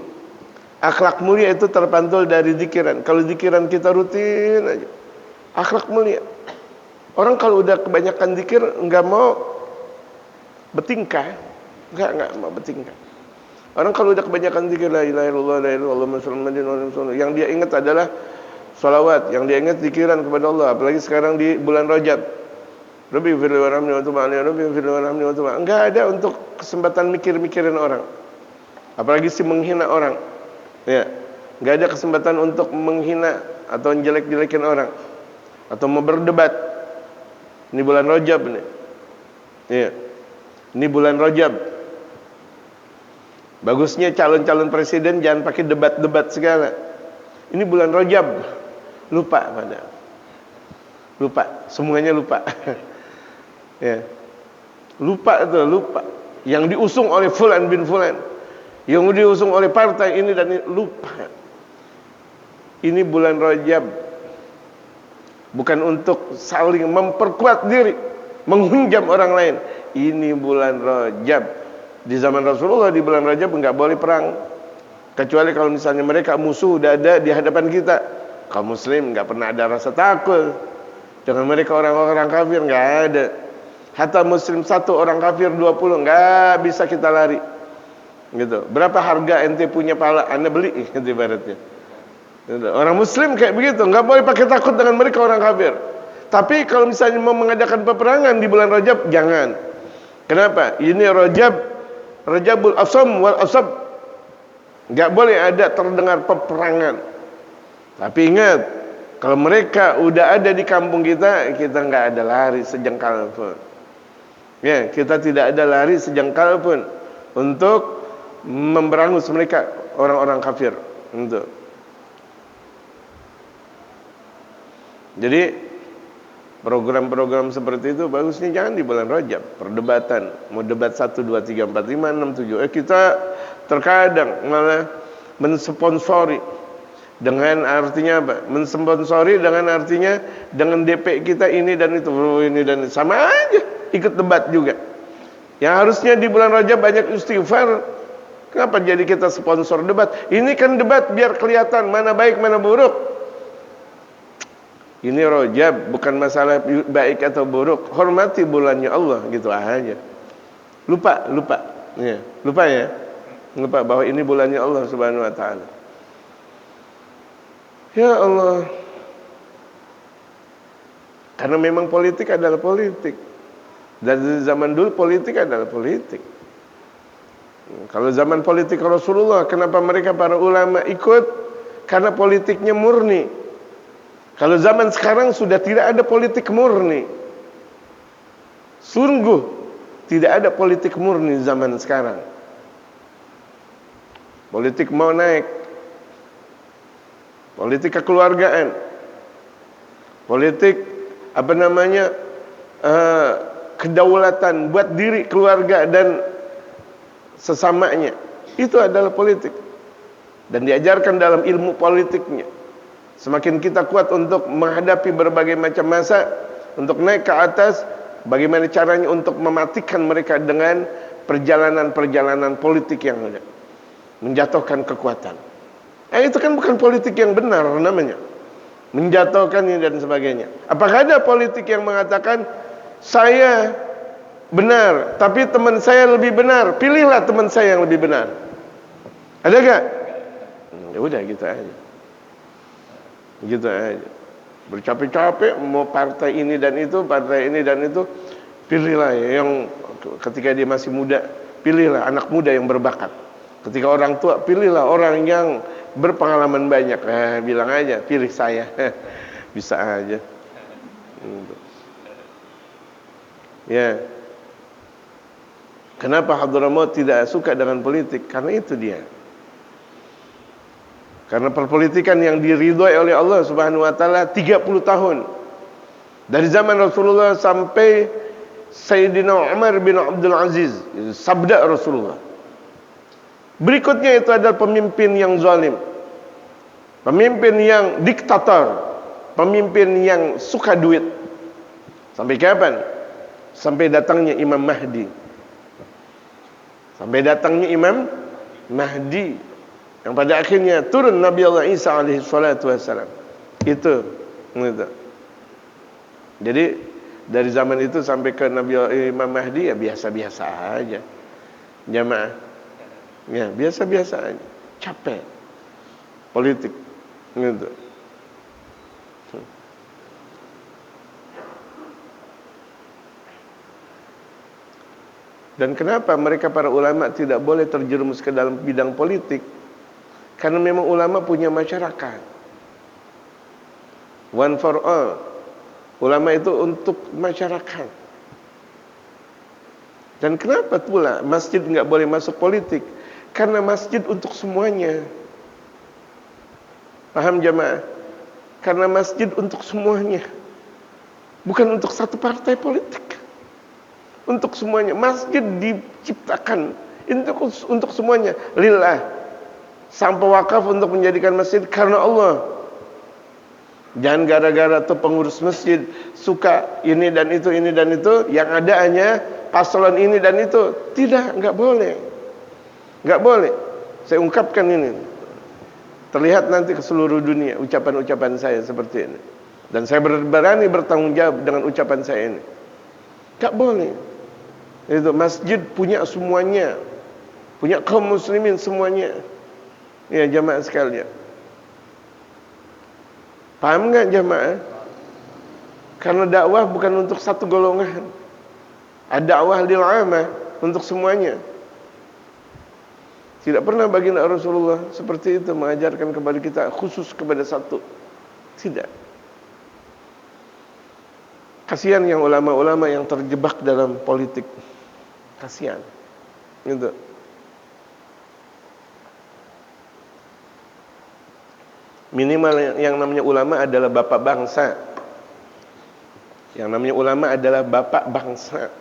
akhlak mulia itu terpantul dari zikiran. Kalau zikiran kita rutin aja, akhlak mulia. Orang kalau udah kebanyakan zikir enggak mau bertingkah, enggak mau bertingkah. Orang kalau udah kebanyakan zikir la ilaha illallah la ilaha illallah Muhammadur, yang dia ingat adalah salawat, yang dia ingat zikiran kepada Allah. Apalagi sekarang di bulan Rajab, Rabbi firli warhamni wa tub alayya, Rabbi firli warhamni wa tub. Enggak ada untuk kesempatan mikir-mikirin orang, apalagi si menghina orang. Ya, enggak ada kesempatan untuk menghina atau menjelek-jelekin orang atau mau berdebat. Ini bulan Rajab nih. Iya. Ini bulan Rajab. Bagusnya calon-calon presiden jangan pakai debat-debat segala. Ini bulan Rajab. Lupa pada. Lupa, semuanya lupa. Ya. Lupa. Yang diusung oleh Fulan bin Fulan, yang diusung oleh partai ini dan ini, lupa. Ini bulan Rajab. Bukan untuk saling memperkuat diri, menghujam orang lain. Ini bulan Rajab. Di zaman Rasulullah di bulan Rajab enggak boleh perang, kecuali kalau misalnya mereka musuh udah ada di hadapan kita. Kaum muslim enggak pernah ada rasa takut dengan mereka, orang-orang kafir enggak ada. Hatta muslim satu, orang kafir 20, enggak bisa kita lari. Gitu. Berapa harga ente punya pala, Anda beli gitu ibaratnya. Gitu. Orang muslim kayak begitu, enggak boleh pakai takut dengan mereka orang kafir. Tapi kalau misalnya mau mengadakan peperangan di bulan Rajab, jangan. Kenapa? Ini Rajabul Asam wal Asab. Enggak boleh ada terdengar peperangan. Tapi ingat, kalau mereka udah ada di kampung kita enggak ada lari sejengkal pun. Ya, kita tidak ada lari sejengkal pun untuk memberangus mereka orang-orang kafir. Untuk. Jadi program-program seperti itu bagusnya jangan di bulan Rajab. Perdebatan, mau debat 1, 2, 3, 4, 5, 6, 7. Kita terkadang malah mensponsori. Dengan artinya apa? Mensponsori dengan artinya dengan DP kita ini dan itu, ini dan itu. Sama aja, ikut debat juga. Yang harusnya di bulan Rajab banyak istighfar, kenapa jadi kita sponsor debat? Ini kan debat biar kelihatan mana baik mana buruk. Ini Rajab, bukan masalah baik atau buruk. Hormati bulannya Allah, gitu aja. Lupa. Ya, lupa ya. Lupa bahwa ini bulannya Allah Subhanahu wa taala. Ya Allah. Karena memang politik adalah politik. Dari zaman dulu politik adalah politik. Kalau zaman politik Rasulullah, kenapa mereka para ulama ikut? Karena politiknya murni. Kalau zaman sekarang sudah tidak ada politik murni. Sungguh tidak ada politik murni zaman sekarang. Politik mau naik, politik kekeluargaan, politik kedaulatan buat diri, keluarga dan sesamanya. Itu adalah politik. Dan diajarkan dalam ilmu politiknya. Semakin kita kuat untuk menghadapi berbagai macam masa, untuk naik ke atas, bagaimana caranya untuk mematikan mereka dengan perjalanan-perjalanan politik yang ada, menjatuhkan kekuatan. Itu kan bukan politik yang benar namanya, menjatuhkan ini dan sebagainya. Apakah ada politik yang mengatakan saya benar, tapi teman saya lebih benar, pilihlah teman saya yang lebih benar? Ada gak? Ya udah gitu aja. Gitu aja. Bercapek-capek mau partai ini dan itu, pilihlah yang ketika dia masih muda, pilihlah anak muda yang berbakat. Ketika orang tua, pilihlah orang yang berpengalaman banyak. Bilang aja, pilih saya. Bisa aja. Ya. Kenapa Hadramaut tidak suka dengan politik? Karena itu dia. Karena perpolitikan yang diridhoi oleh Allah Subhanahu wa taala 30 tahun. Dari zaman Rasulullah sampai Sayyidina Umar bin Abdul Aziz, sabda Rasulullah. Berikutnya itu adalah pemimpin yang zalim. Pemimpin yang diktator, pemimpin yang suka duit. Sampai kapan? Sampai datangnya Imam Mahdi. Sampai datangnya Imam Mahdi, yang pada akhirnya turun Nabi Allah Isa alaihi salatu wassalam. Itu. Jadi dari zaman itu sampai ke Imam Mahdi ya biasa-biasa aja. Jamaah. Ya, biasa-biasa aja. Capek politik gitu. Dan kenapa mereka para ulama tidak boleh terjerumus ke dalam bidang politik? Karena memang ulama punya masyarakat. One for all. Ulama itu untuk masyarakat. Dan kenapa pula masjid nggak boleh masuk politik? Karena masjid untuk semuanya. Paham jamaah? Karena masjid untuk semuanya. Bukan untuk satu partai politik. Untuk semuanya. Masjid diciptakan untuk semuanya. Lillah. Sampai wakaf untuk menjadikan masjid karena Allah. Jangan gara-gara tuh pengurus masjid suka ini dan itu, yang ada hanya paslon ini dan itu. Tidak, enggak boleh. Enggak boleh. Saya ungkapkan ini. Terlihat nanti ke seluruh dunia ucapan-ucapan saya seperti ini. Dan saya berani bertanggung jawab dengan ucapan saya ini. Enggak boleh. Itu masjid punya semuanya. Punya kaum muslimin semuanya. Ya jamaah sekalian. Paham enggak jamaah? Karena dakwah bukan untuk satu golongan. Ad-da'wah lil 'amah, untuk semuanya. Tidak pernah baginda Rasulullah seperti itu mengajarkan kepada kita khusus kepada satu. Tidak. Kasihan yang ulama-ulama yang terjebak dalam politik. Kasihan. Gitu. Minimal yang namanya ulama adalah bapak bangsa. Yang namanya ulama adalah bapak bangsa.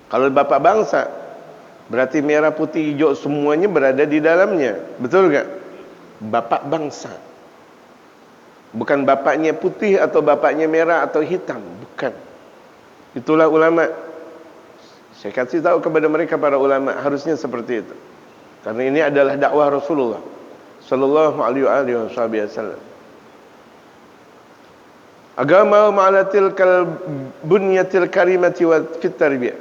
Kalau bapak bangsa, berarti merah, putih, hijau semuanya berada di dalamnya. Betul gak? Bapak bangsa. Bukan bapaknya putih atau bapaknya merah atau hitam. Bukan. Itulah ulama. Saya kasih tahu kepada mereka para ulama, harusnya seperti itu. Karena ini adalah dakwah Rasulullah sallallahu alaihi wasallam. Agama ma'alatil kal bunyatil karimati wa fit tarbiyah.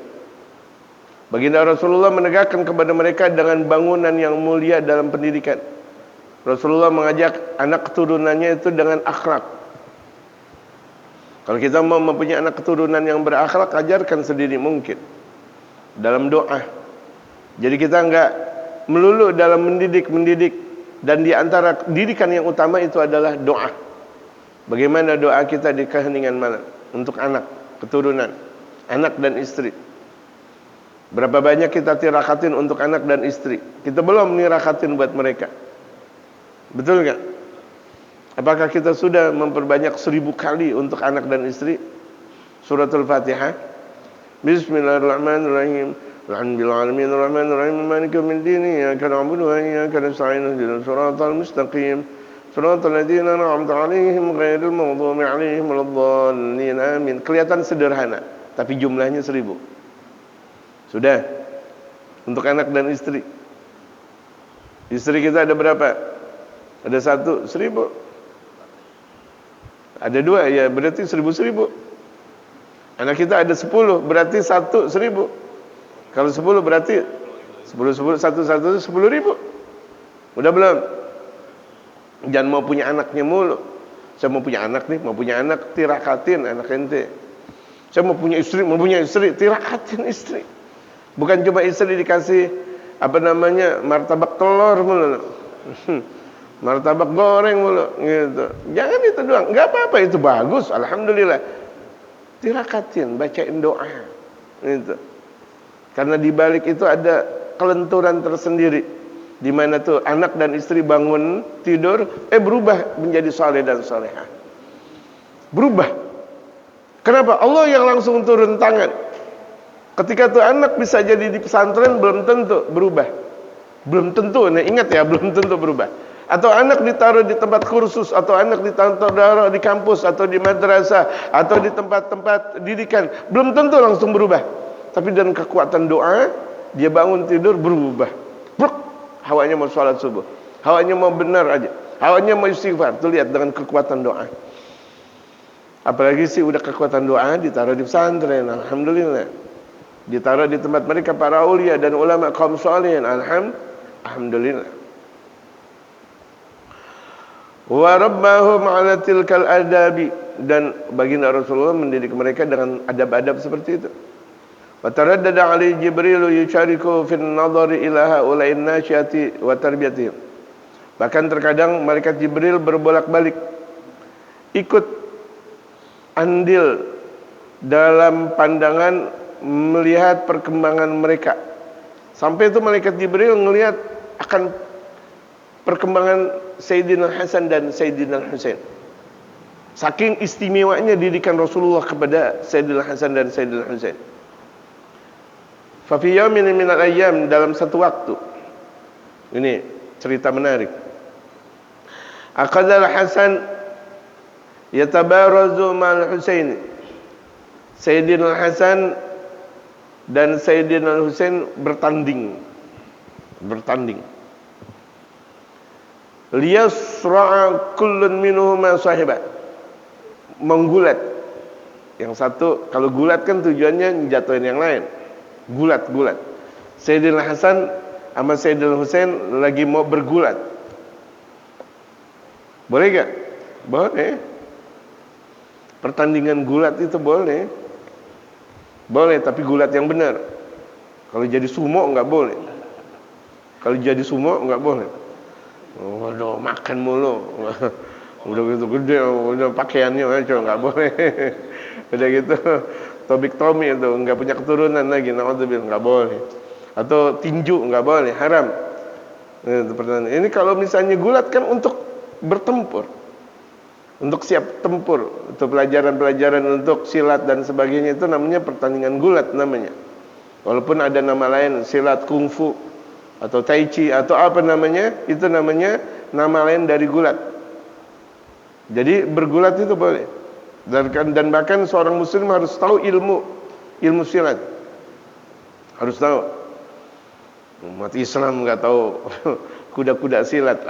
Baginda Rasulullah menegakkan kepada mereka dengan bangunan yang mulia dalam pendidikan. Rasulullah mengajak anak keturunannya itu dengan akhlak. Kalau kita mau mempunyai anak keturunan yang berakhlak, ajarkan sedini mungkin dalam doa. Jadi kita enggak melulu dalam mendidik, dan di antara didikan yang utama itu adalah doa. Bagaimana doa kita di keheningan malam untuk anak, keturunan, anak dan istri. Berapa banyak kita tirakatin untuk anak dan istri? Kita belum nirakatin buat mereka. Betul enggak? Apakah kita sudah memperbanyak 1000 kali untuk anak dan istri? Suratul Fatihah. Bismillahirrahmanirrahim. Alhamdulillah alamin arrahmanir rahim maliki yaumiddin iyyaka na'budu wa iyyaka nasta'in ihdinas siratal mustaqim siratal ladzina an'amta 'alaihim ghairil maghdubi 'alaihim waladdallin amin. Kelihatan sederhana, tapi jumlahnya 1000. Sudah. Untuk anak dan istri. Istri kita ada berapa? Ada 1, 1000. Ada 2, ya berarti 1000. Anak kita ada 10, berarti 1, 1000. Kalau 10 berarti 10, 1000. Udah belum? Jangan mau punya anaknya mulu. Saya mau punya anak nih, mau punya anak, tirakatin anak ente. Saya mau punya istri, tirakatin istri. Bukan cuma istri dikasih martabak telur mulu. Martabak goreng mulu gitu. Jangan itu doang. Enggak apa-apa, itu bagus, alhamdulillah. Tirakatin, bacain doa. Gitu. Karena di balik itu ada kelenturan tersendiri. Di mana tuh anak dan istri bangun tidur, berubah menjadi saleh dan salehah. Berubah. Kenapa? Allah yang langsung turun tangan. Ketika tuh anak bisa jadi di pesantren, belum tentu berubah. Belum tentu, nah ingat ya, belum tentu berubah. Atau anak ditaruh di tempat kursus, atau anak ditaruh di kampus, atau di madrasah, atau di tempat-tempat didikan, belum tentu langsung berubah. Tapi dengan kekuatan doa, dia bangun tidur berubah. Bruk, hawanya mau sholat subuh, hawanya mau benar aja, hawanya mau istighfar. Tuh lihat dengan kekuatan doa. Apalagi sih udah kekuatan doa ditaruh di pesantren, alhamdulillah. Ditaruh di tempat mereka para aulia dan ulama kaum sholihin, alhamdulillah. Wa rabbahum ala tilkal adabi, dan baginda Rasulullah mendidik mereka dengan adab-adab seperti itu. Wa taraddada alaihi Jibril yushariku fin nadhari ila haula'in nasyati wa tarbiyatihim. Bahkan terkadang malaikat Jibril berbolak-balik ikut andil dalam pandangan melihat perkembangan mereka. Sampai itu malaikat Jibril melihat akan perkembangan Sayyidina Hasan dan Sayyidina Husain. Saking istimewanya didikan Rasulullah kepada Sayyidina Hasan dan Sayyidina Husain. Fa fi yawmin minal ayyam, dalam satu waktu. Ini cerita menarik. Aqadal Hasan yatabarazu ma'al Husain. Sayyidina Hasan dan Sayyidina Husain bertanding. Liyasra'a kullun minhuma sahibah. Menggulat. Yang satu, kalau gulat kan tujuannya jatuhin yang lain. Gulat. Sayyidina Hasan sama Sayyidina Husain lagi mau bergulat. Boleh gak? Boleh. Pertandingan gulat itu boleh. Boleh, tapi gulat yang benar. Kalau jadi sumo enggak boleh. Kalau jadi sumo enggak boleh. Waduh, makan mulu. Udah gitu gede, udah pakaiannya aja enggak boleh. Udah gitu Tobik Tommy itu enggak punya keturunan lagi, naudzubillah, enggak boleh. Atau tinju enggak boleh, haram. Ini kalau misalnya gulat kan untuk bertempur. Untuk siap tempur, untuk pelajaran-pelajaran untuk silat dan sebagainya, itu namanya pertandingan gulat namanya. Walaupun ada nama lain, silat kungfu atau tai chi atau apa namanya, itu namanya nama lain dari gulat. Jadi bergulat itu boleh. Dan bahkan seorang muslim harus tahu ilmu silat. Harus tahu. Umat Islam enggak tahu kuda-kuda silat.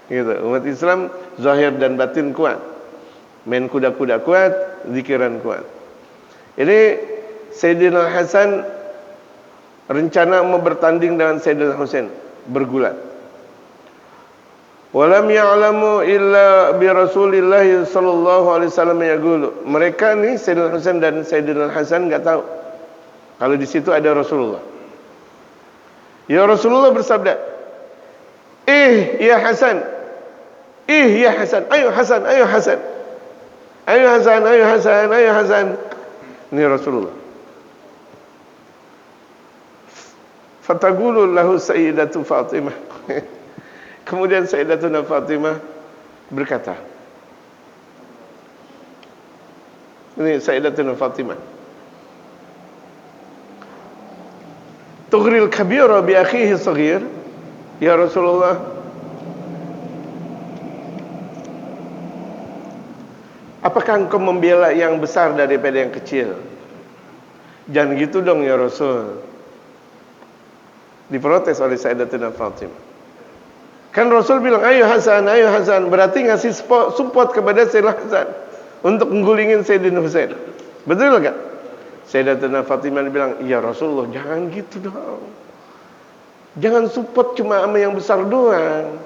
Gitu. Umat Islam zahir dan batin kuat. Main kuda-kuda kuat, zikiran kuat. Ini Sayyidina Hasan rencana mau bertanding dengan Sayyidina Husain, bergulat. Walam ya'lamu illa bi Rasulillah sallallahu alaihi wasallam yaqulu. Mereka nih Sayyidina Husain dan Sayyidina Hasan enggak tahu kalau di situ ada Rasulullah. Ya Rasulullah bersabda, ya Hasan. Ya Hasan, ayo Hasan, ayo Hasan. Ayo Hasan, ayo Hasan, ayo Hasan. Ini Rasulullah. Fataqulu lahu Sayyidatu Fatimah. Kemudian Sayyidatuna Fatimah berkata. Ini Sayyidatuna Fatimah. Tughril kabira bi akhihi saghir. Ya Rasulullah, apakah engkau membela yang besar daripada yang kecil? Jangan gitu dong ya Rasul. Diprotes oleh Sayyidatuna Fatimah. Kan Rasul bilang, ayo Hasan, berarti ngasih support kepada Sayyidina Hasan untuk menggulingin Sayyidina Husain. Betul enggak? Sayyidatuna Fatimah bilang, iya Rasulullah, jangan gitu dong. Jangan support cuma sama yang besar doang.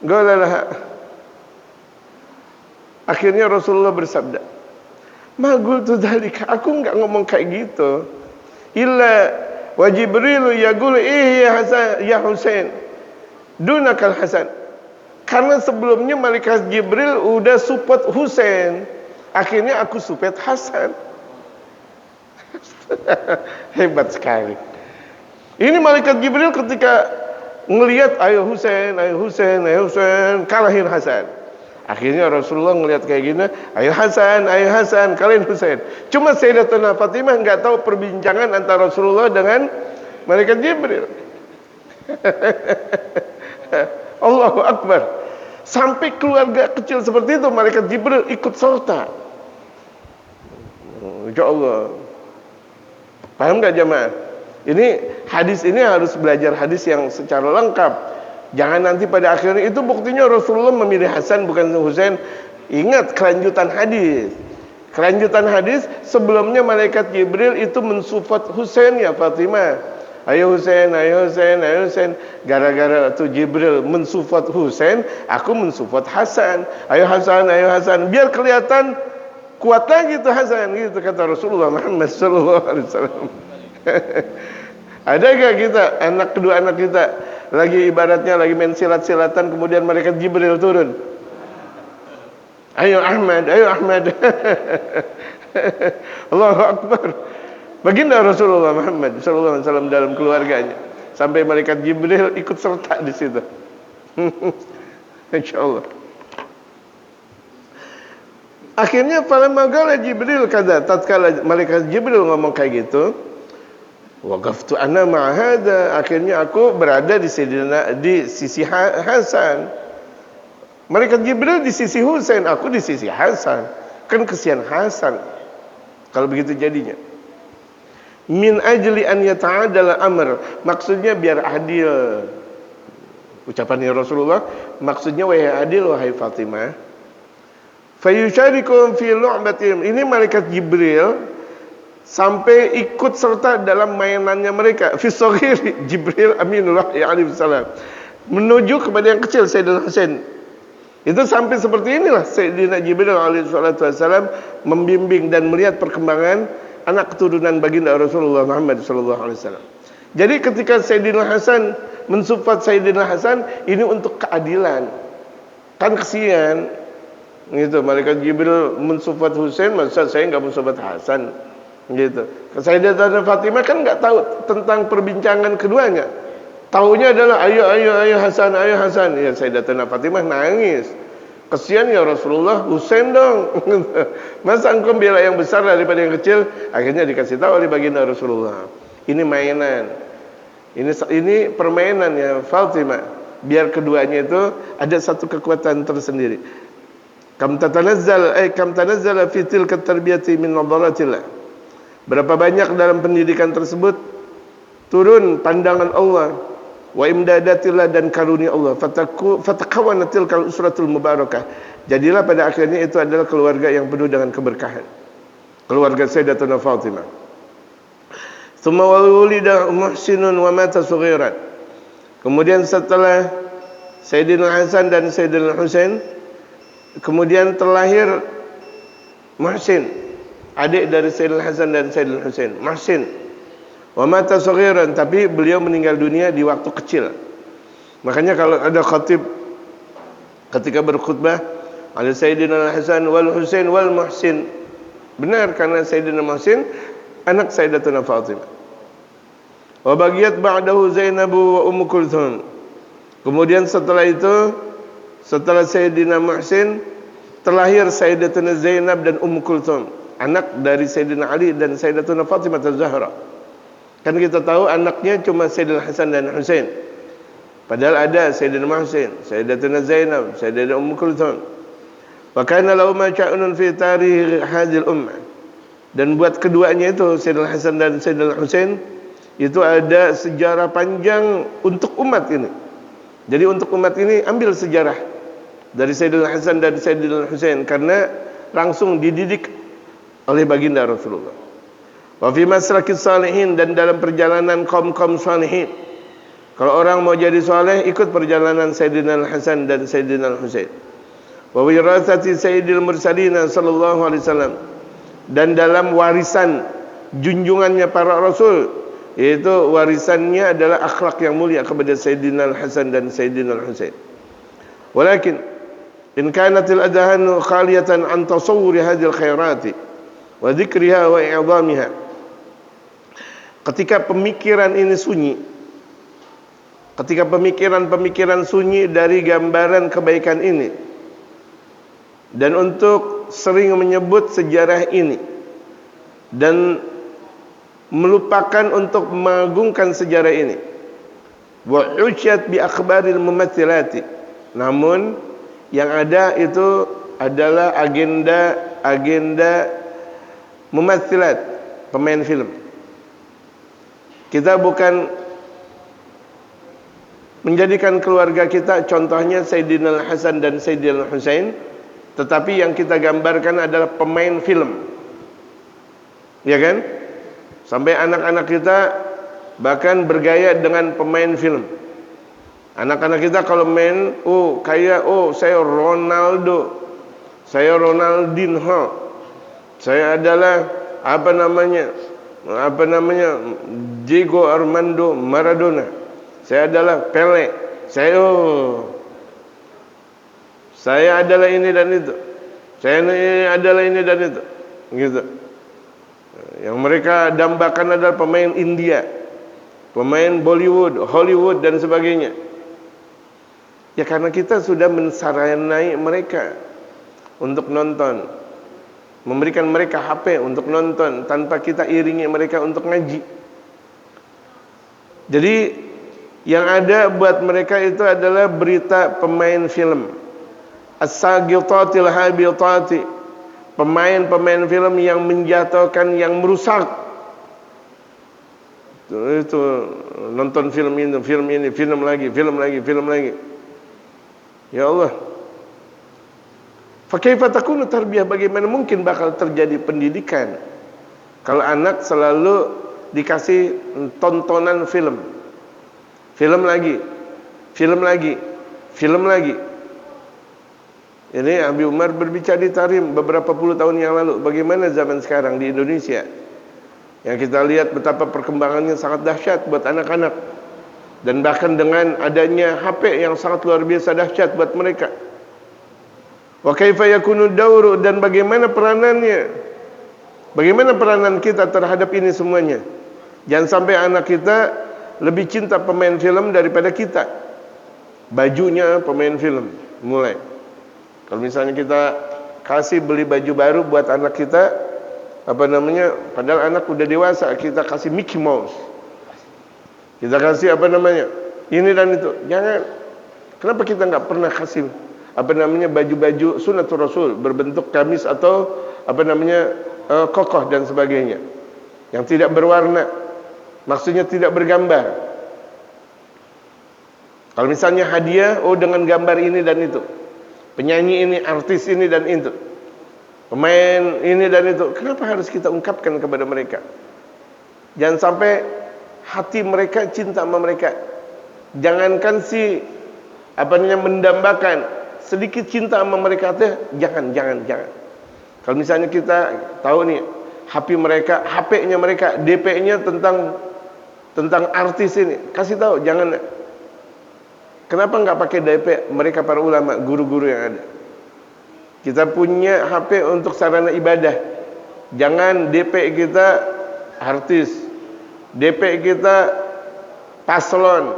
Enggak lah. Akhirnya Rasulullah bersabda, "Ma qultu dzalika," aku enggak ngomong kayak gitu. Illa Wa Jibril yaqul ya Hasan ya Husain dunakal Hasan. Karena sebelumnya malaikat Jibril udah support Husain, akhirnya aku support Hasan. Hebat sekali. Ini malaikat Jibril ketika ngelihat ayo Husain, ayo Husain, ayo Husain, kalahin Hasan. Akhirnya Rasulullah ngelihat kayak gini, ayo Hasan, kalahin Husain. Cuma Sayyidatuna Fatimah nggak tahu perbincangan antara Rasulullah dengan malaikat Jibril. Allahu Akbar. Sampai keluarga kecil seperti itu malaikat Jibril ikut serta. Insya Allah. Paham gak jemaah? Ini hadis ini harus belajar hadis yang secara lengkap. Jangan nanti pada akhirnya itu buktinya Rasulullah memilih Hasan bukan Husain. Ingat kelanjutan hadis. Kelanjutan hadis sebelumnya malaikat Jibril itu mensupport Husain ya Fatimah. Ayo Husain, ayo Husain, ayo Husain. Gara-gara itu Jibril mensupport Husain, aku mensupport Hasan. Ayo Hasan, ayo Hasan. Biar kelihatan kuat lagi tuh Hasan, gitu kata Rasulullah Muhammad sallallahu alaihi wasallam. Ada gak kita kedua anak kita lagi ibaratnya lagi main silat-silatan kemudian malaikat Jibril turun. Ayo Ahmad, ayo Ahmad. Allahu Akbar. Baginda Rasulullah Muhammad sallallahu alaihi wasallam dalam keluarganya sampai malaikat Jibril ikut serta di situ. Insyaallah. Akhirnya pada magala Jibril tatkala malaikat Jibril ngomong kayak gitu, waqaftu ana ma'a hada, akhirnya aku berada di sisi Hasan. Malaikat Jibril di sisi Husain, aku di sisi Hasan. Kan kesian Hasan kalau begitu jadinya. Min ajli an yata'adala amr, maksudnya biar adil. Ucapannya Rasulullah, maksudnya wahai adil wahai Fatimah. Fayusyarikum fi lu'batihim. Ini malaikat Jibril sampai ikut serta dalam mainannya mereka. Fi shaghir Jibril aminullah alaihi salam menuju kepada yang kecil Sayyidina Husain. Itu sampai seperti inilah Sayyidina Jibril alaihi wasallam membimbing dan melihat perkembangan anak keturunan baginda Rasulullah Muhammad sallallahu alaihi wasallam. Jadi ketika Sayyidina Hasan mensupport Sayyidina Hasan ini untuk keadilan. Kan kesian gitu, malaikat Jibril mensupport Husain, masa saya enggak mensupport Hasan gitu. Sayyidatuna Fatimah kan enggak tahu tentang perbincangan keduanya. Taunya adalah ayo Hasan, ayo Hasan. Ya Sayyidatuna Fatimah nangis. Kesian ya Rasulullah, Husain dong. Masa engkau bela yang besar daripada yang kecil? Akhirnya dikasih tahu oleh baginda Rasulullah. Ini mainan. Ini permainan ya Fatimah. Biar keduanya itu ada satu kekuatan tersendiri. Kam tanazzala fi tilka tarbiyati min nadaratillah. Berapa banyak dalam pendidikan tersebut turun pandangan Allah wa imdadatillah dan karunia Allah, fatakawana tilkal usratul mubarakah. Jadilah pada akhirnya itu adalah keluarga yang penuh dengan keberkahan, keluarga Sayyidatuna Fatimah. Tsumma wulida Muhsinun wa mata saghiran. Kemudian setelah Sayyidina Hasan dan Sayyidina Husain, kemudian terlahir Muhsin, adik dari Sayyidina Hasan dan Sayyidina Husain. Muhsin wa mata saghiran, tapi beliau meninggal dunia di waktu kecil. Makanya kalau ada khatib ketika berkhutbah, ala Sayyidina Hasan wal Husain wal Muhsin, benar karena Sayyidina Muhsin anak Sayyidatuna Fatimah. Wa bagiyat ba'dahu Zainab wa Ummu Kulthum. Kemudian setelah itu, setelah Sayyidina Muhsin, terlahir Sayyidatuna Zainab dan Ummu Kulthum, anak dari Sayyidina Ali dan Sayyidatuna Fatimah Az-Zahra. Kan kita tahu anaknya cuma Sayyidina Hasan dan Husain. Padahal ada Sayyidina Muhsin, Sayyidatuna Zainab, Sayyidatuna Ummu Kulthum. Wa kana lahu ma'unun fi tarikh hadhihi ummah. Dan buat keduanya itu Sayyidina Hasan dan Sayyidina Husain itu ada sejarah panjang untuk umat ini. Jadi untuk umat ini ambil sejarah dari Sayyidina Hasan dan Sayyidina Husain karena langsung dididik oleh baginda Rasulullah. Wa fi masrakis salihin, dan dalam perjalanan kaum-kaum salihin. Kalau orang mau jadi saleh ikut perjalanan Sayyidina Hasan dan Sayyidina Husain. Wa wirathati sayyidil mursalin sallallahu alaihi wasallam, dan dalam warisan junjungannya para rasul yaitu warisannya adalah akhlak yang mulia kepada Sayyidina Al-Hasan dan Sayyidina Al-Husain. Walakin in kanatil adhanu khaliyatan an tasawwuri hadhil khairati wa dzikriha wa i'dhamiha. Ketika pemikiran ini sunyi, ketika pemikiran sunyi dari gambaran kebaikan ini, dan untuk sering menyebut sejarah ini dan melupakan untuk mengagungkan sejarah ini, wa usyat bi akhbaril mumathilati, namun yang ada itu adalah agenda mumathilat, pemain film. Kita bukan menjadikan keluarga kita contohnya Sayyidina Al-Hasan dan Sayyidina Al-Husain, tetapi yang kita gambarkan adalah pemain film, ya kan? Sampai anak-anak kita bahkan bergaya dengan pemain film. Anak-anak kita kalau main, saya Ronaldo, saya Ronaldinho, saya adalah Diego Armando Maradona, saya adalah Pele, saya adalah ini dan itu, saya adalah ini dan itu, gitu. Yang mereka dambakan adalah pemain India, pemain Bollywood, Hollywood dan sebagainya. Ya karena kita sudah mensaranai mereka untuk nonton, memberikan mereka HP untuk nonton tanpa kita iringi mereka untuk ngaji. Jadi yang ada buat mereka itu adalah berita pemain film, as-sagitatil habitati, pemain film yang menjatuhkan, yang merusak. Itu nonton film ini, film lagi. Ya Allah, fa kaifa takunu tarbiyah, bagaimana mungkin bakal terjadi pendidikan kalau anak selalu dikasih tontonan film lagi. Ini Abi Umar berbicara di Tarim beberapa puluh tahun yang lalu. Bagaimana zaman sekarang di Indonesia, yang kita lihat betapa perkembangannya sangat dahsyat buat anak-anak, dan bahkan dengan adanya HP yang sangat luar biasa dahsyat buat mereka. Wa kaifa yakunu dauru, dan bagaimana peranannya, bagaimana peranan kita terhadap ini semuanya. Jangan sampai anak kita lebih cinta pemain film daripada kita. Bajunya pemain film mulai. Kalau misalnya kita kasih beli baju baru buat anak kita, padahal anak udah dewasa, kita kasih Mickey Mouse, kita kasih ini dan itu. Jangan. Kenapa kita nggak pernah kasih baju-baju sunnatul Rasul berbentuk gamis atau kokoh dan sebagainya, yang tidak berwarna, maksudnya tidak bergambar. Kalau misalnya hadiah, dengan gambar ini dan itu, penyanyi ini, artis ini dan itu, pemain ini dan itu, kenapa harus kita ungkapkan kepada mereka? Jangan sampai hati mereka cinta sama mereka. Jangankan mendambakan sedikit cinta sama mereka teh, jangan. Kalau misalnya kita tahu nih HP-nya mereka, DP-nya tentang artis ini, kasih tahu, jangan. Kenapa nggak pakai DP mereka para ulama, guru-guru yang ada? Kita punya HP untuk sarana ibadah. Jangan DP kita artis, DP kita paslon.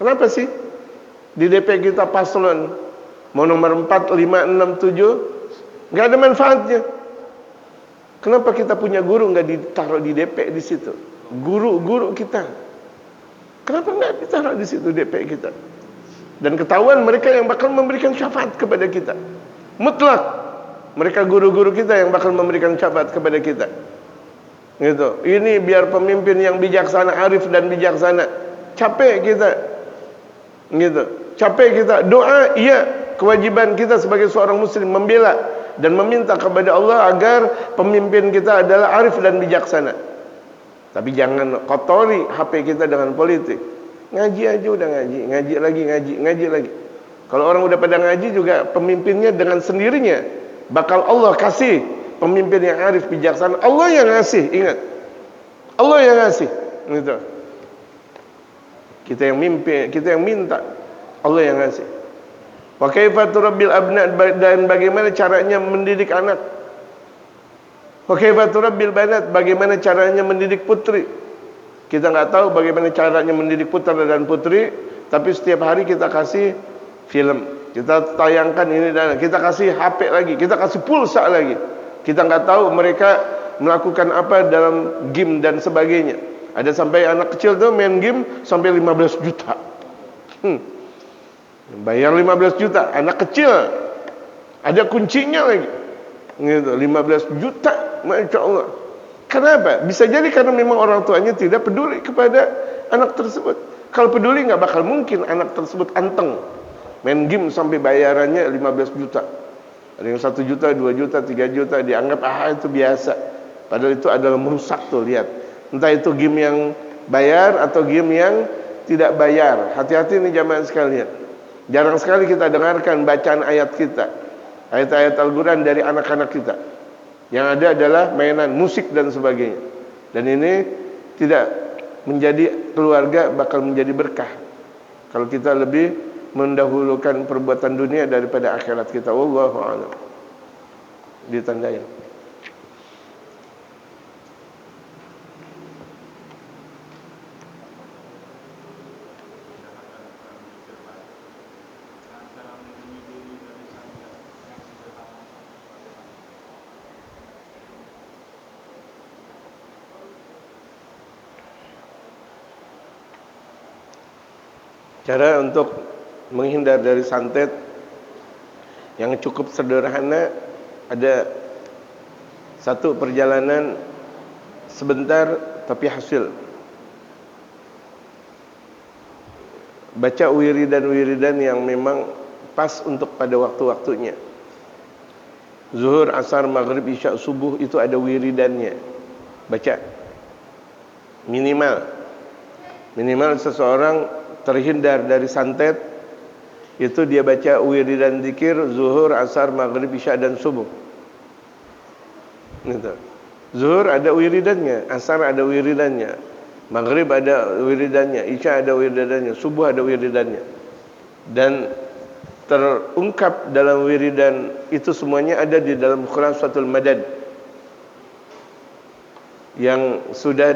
Kenapa sih di DP kita paslon? Mau nomor 4, 5, 6, 7, nggak ada manfaatnya. Kenapa kita punya guru nggak ditaruh di DP di situ? Guru kita, kenapa nggak ditaruh di situ DP kita? Dan ketahuan mereka yang bakal memberikan syafaat kepada kita. Mutlak mereka guru-guru kita yang bakal memberikan syafaat kepada kita. Gitu. Ini biar pemimpin yang bijaksana, arif dan bijaksana. Capek kita. Gitu. Capek kita. Doa, iya, kewajiban kita sebagai seorang muslim membela dan meminta kepada Allah agar pemimpin kita adalah arif dan bijaksana. Tapi jangan kotori HP kita dengan politik. Ngaji aja udah ngaji lagi. Kalau orang udah pada ngaji juga, pemimpinnya dengan sendirinya bakal Allah kasih pemimpin yang arif bijaksana, Allah yang ngasih, ingat. Allah yang ngasih. Gitu. Kita yang mimpi, kita yang minta, Allah yang ngasih. Wa kaifa turabbil abna, dan bagaimana caranya mendidik anak. Wa kaifa turabbil banat, bagaimana caranya mendidik putri. Kita nggak tahu bagaimana caranya mendidik putra dan putri, tapi setiap hari kita kasih film, kita tayangkan ini dan kita kasih HP lagi, kita kasih pulsa lagi. Kita nggak tahu mereka melakukan apa dalam game dan sebagainya. Ada sampai anak kecil tuh main game sampai 15 juta. Bayar 15 juta, anak kecil. Ada kuncinya lagi. Gitu, 15 juta, Masya Allah. Kenapa? Bisa jadi karena memang orang tuanya tidak peduli kepada anak tersebut. Kalau peduli nggak bakal mungkin anak tersebut anteng main game sampai bayarannya 15 juta. Ada yang 1 juta, 2 juta, 3 juta, dianggap itu biasa. Padahal itu adalah merusak tuh, lihat. Entah itu game yang bayar atau game yang tidak bayar. Hati-hati nih jamaah sekalian. Jarang sekali kita dengarkan bacaan ayat kita, ayat-ayat Al-Quran dari anak-anak kita. Yang ada adalah mainan, musik dan sebagainya. Dan ini tidak menjadi keluarga, bakal menjadi berkah kalau kita lebih mendahulukan perbuatan dunia daripada akhirat kita. Wallahu a'lam. Ditandain. Cara untuk menghindar dari santet yang cukup sederhana, ada satu perjalanan sebentar tapi hasil. Baca wiridan-wiridan yang memang pas untuk pada waktu-waktunya. Zuhur, asar, maghrib, isya, subuh itu ada wiridannya. Baca. Minimal seseorang terhindar dari santet itu dia baca wiridan zikir zuhur, asar, maghrib, isya dan subuh. Gitu. Zuhur ada wiridannya, asar ada wiridannya, maghrib ada wiridannya, isya ada wiridannya, subuh ada wiridannya. Dan terungkap dalam wiridan itu semuanya ada di dalam Khulasatul Madad yang sudah